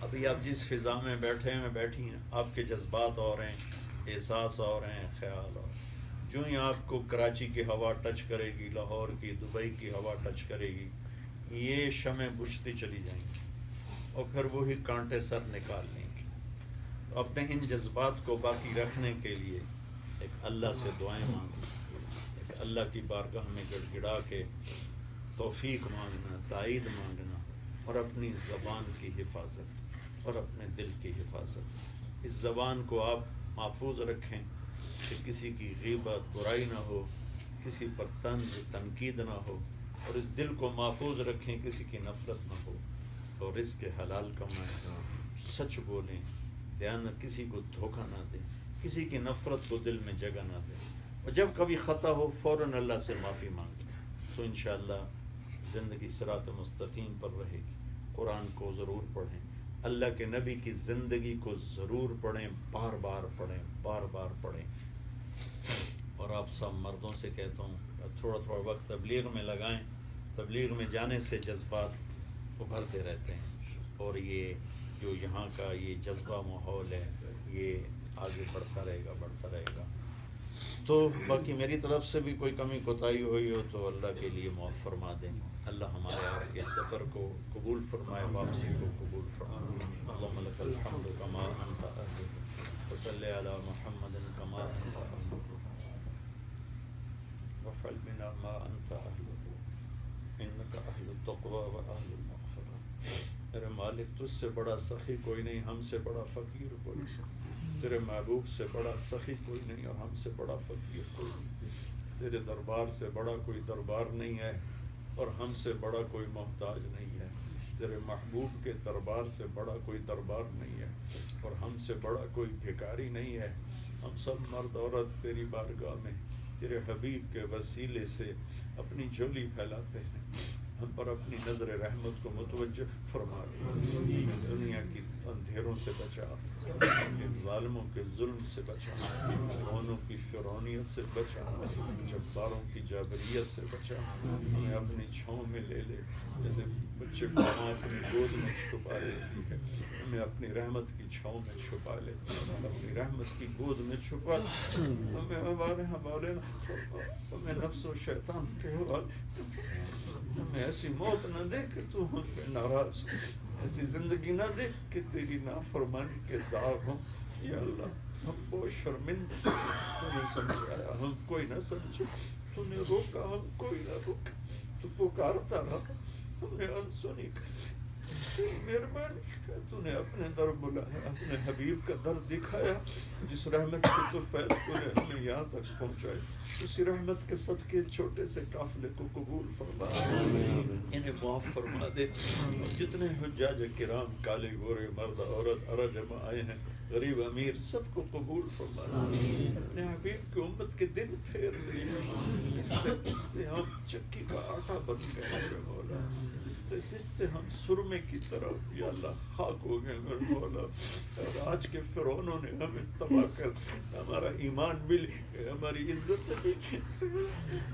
ابھی آپ جس فضا میں بیٹھے ہیں بیٹھی ہیں، آپ کے جذبات اور ہیں، احساس اور ہیں، خیال اور. جو ہی آپ کو کراچی کی ہوا ٹچ کرے گی، لاہور کی، دبئی کی ہوا ٹچ کرے گی، یہ شمع بجھتی چلی جائیں گی اور پھر وہی کانٹے سر نکال لیں گے. اپنے ان جذبات کو باقی رکھنے کے لیے ایک اللہ سے دعائیں مانگنا، ایک اللہ کی بارگاہ میں گڑ گڑا کے توفیق مانگنا، تائید مانگنا، اور اپنی زبان کی حفاظت اور اپنے دل کی حفاظت. اس زبان کو آپ محفوظ رکھیں کہ کسی کی غیبت، برائی نہ ہو، کسی پر طنز تنقید نہ ہو. اور اس دل کو محفوظ رکھیں، کسی کی نفرت نہ ہو، اور رزق حلال کمائیں، سچ بولیں، دھیان کسی کو دھوکہ نہ دیں، کسی کی نفرت کو دل میں جگہ نہ دیں. اور جب کبھی خطا ہو فوراً اللہ سے معافی مانگیں، تو انشاءاللہ زندگی صراط مستقیم پر رہے گی. قرآن کو ضرور پڑھیں، اللہ کے نبی کی زندگی کو ضرور پڑھیں، بار بار پڑھیں، بار بار پڑھیں. اور آپ سب مردوں سے کہتا ہوں تھوڑا تھوڑا وقت تبلیغ میں لگائیں. تبلیغ میں جانے سے جذبات ابھرتے رہتے ہیں، اور یہ جو یہاں کا یہ جذبہ ماحول ہے یہ آگے بڑھتا رہے گا، بڑھتا رہے گا. تو باقی میری طرف سے بھی کوئی کمی کوتاہی ہوئی ہو تو اللہ کے لیے معاف فرما دیں. اللہ ہمارے آپ کے سفر کو قبول فرمائے، واپسی کو قبول فرمائے. اللہم لک الحمد کما انت اہل، وصلی علی محمد کما انت اہل، وفعل بنا ما انت اہل، انک اہل التقوی و اہل المغفرہ. میرے مالک تجھ سے بڑا سخی کوئی نہیں، ہم سے بڑا فقیر کوئی نہیں. تیرے محبوب سے بڑا سخی کوئی نہیں اور ہم سے بڑا فقیر کوئی نہیں. تیرے دربار سے بڑا کوئی دربار نہیں ہے اور ہم سے بڑا کوئی محتاج نہیں ہے. تیرے محبوب کے دربار سے بڑا کوئی دربار نہیں ہے اور ہم سے بڑا کوئی بھکاری نہیں ہے. ہم سب مرد عورت تیری بارگاہ میں تیرے حبیب کے وسیلے سے اپنی جھولی پھیلاتے ہیں. ہم پر اپنی نظر رحمت کو متوجہ فرما دے، ہمیں دنیا کی اندھیروں سے بچا، اپنے ظالموں کے ظلم سے بچا، فرعونوں کی فرعونیت سے بچا، جباروں کی جابریت سے بچا، ہمیں اپنی چھاؤں میں لے لے، جیسے بچے کو ماں اپنی گود میں چھپا لیتی ہے، ہمیں اپنی رحمت کی چھاؤں میں چھپا لے، اپنی رحمت کی گود میں چھپا لے، ہمیں ہمارے حوالے نہ فرما، ہمیں نفس و شیطان کے حوالے، ہمیں ایسی موت نہ دے کہ تو ہم پہ ناراض ہو، ایسی زندگی نہ دے کہ تیری نافرمانی کے داغ ہوں۔ یا اللہ ہم بہت شرمندہ، تو نے سمجھایا ہم کوئی نہ سمجھے، تو نے روکا ہم کوئی نہ روکا، تو پکارتا رہا ہم نے انسنی، تیری مہربانی، تو نے اپنے در بلایا، اپنے حبیب کا در دکھایا، جس رحمت کی تو فیض تو نے ہمیں یہاں تک پہنچائی، اسی رحمت کے صدقے چھوٹے سے قافلے کو قبول فرما، انہیں معاف فرما دے، اور جتنے حجاج کرام کالے گورے مرد عورت عرجم آئے ہیں، غریب امیر، سب کو قبول فرما دے، اپنے حبیب کی امت کے دن پھیر دے، پستے پستے ہم چکی کا آٹا بن گئے میرے مولا، پستے پستے ہم سرمے کی طرف یا اللہ خاک ہو گئے میرے مولا، اور آج کے فرعونوں نے ہمیں تباہ کر، ہمارا ایمان بھی لے، ہماری عزت بھی لے،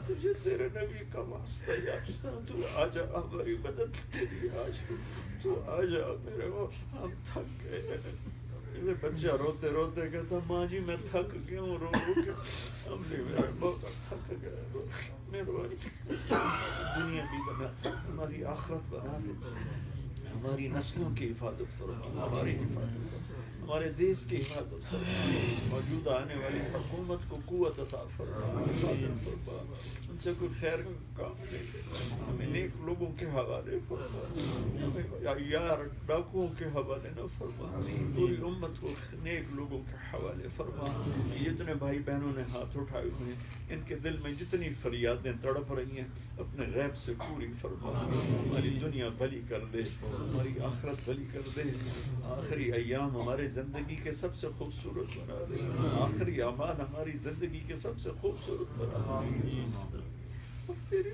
تجھے تیرے نبی کا واسطہ یا اللہ تو آجا ہماری مدد کے لیے، آجا تو آجا میرے مولا، ہم تھک گئے ہیں۔ میرے بچہ روتے روتے کہتا ماں جی میں تھک گیا ہوں، رو رو کے، ہم بھی میرے مولا تھک گئے، مہربانی دنیا بھی بنا دے، ہماری آخرت بنا دے، ہماری نسلوں کی حفاظت فرما، ہماری حفاظت فرما، ہمارے دیش کی حفاظت فرما، موجودہ آنے والی حکومت کو قوت عطا فرما، حفاظت فرما، ان سے کوئی خیر کا کام لے لے، ہمیں نیک لوگوں کے حوالے فرما، ہمیں یار ڈاکوؤں کے حوالے نہ فرما، پوری امت کو نیک لوگوں کے حوالے فرما، جتنے بھائی بہنوں نے ہاتھ اٹھائے ہوئے ہیں ان کے دل میں جتنی فریادیں تڑپ رہی ہیں اپنے غیب سے پوری فرما، ہماری دنیا بھلی کر دے، ہماری آخرت بھلی کر دے، آخری ایام ہمارے زندگی کے سب سے خوبصورت بنا دے، آخری اعمال ہماری زندگی کے سب سے خوبصورت بنا دے، اور تیری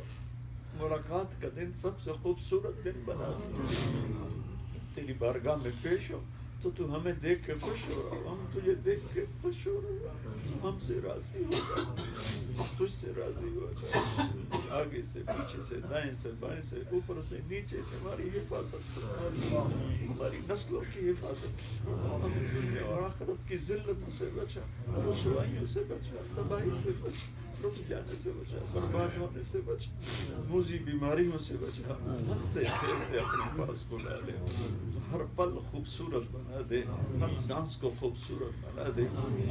ملاقات کا دن سب سے خوبصورت دن بنا دے، تیری بارگاہ میں پیش ہو تو تو ہمیں دیکھ کے خوش ہو رہا، ہم تجھے دیکھ کے خوش ہو رہا، تو ہم سے راضی ہو جا، تجھ سے راضی ہو جا، آگے سے پیچھے سے دائیں سے بائیں سے اوپر سے نیچے سے ہماری حفاظت، ہماری نسلوں کی حفاظت، ہمیں دنیا اور آخرت کی ذلتوں سے بچا، رسوائیوں سے بچا، تباہی سے بچا، رک جانے سے بچا، برباد ہونے سے بچا، موذی بیماریوں سے بچا، ہنستے کھیلتے اپنے پاس بلا لے، ہر پل خوبصورت بنا دے، ہر سانس کو خوبصورت بنا دے،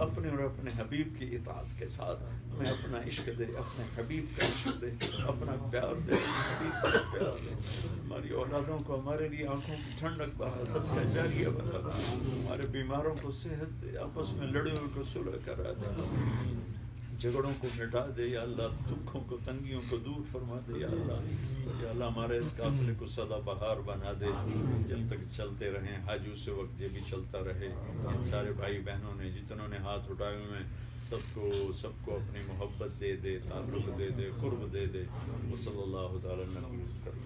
اپنے اور اپنے حبیب کی اطاعت کے ساتھ ہمیں اپنا عشق دے، اپنے حبیب کا عشق دے، اپنا پیار دے، حبیب کا پیار دے، ہماری اولادوں کو ہمارے لیے آنکھوں کی ٹھنڈک بنا، صدقہ جاریہ بنا، ہمارے بیماروں کو صحت دے، آپس میں لڑے ہوئے کو صلح کرا دے، جھگڑوں کو مٹا دے یا اللہ، دکھوں کو تنگیوں کو دور فرما دے یا اللہ، یا اللہ ہمارے اس قافلے کو سدا بہار بنا دے، جب تک چلتے رہیں حج اس وقت یہ بھی چلتا رہے، ان سارے بھائی بہنوں نے جتنوں نے ہاتھ اٹھائے ہوئے ہیں سب کو اپنی محبت دے دے، تعلق دے دے، قرب دے دے، وصلی اللہ تعالی علیہ وسلم۔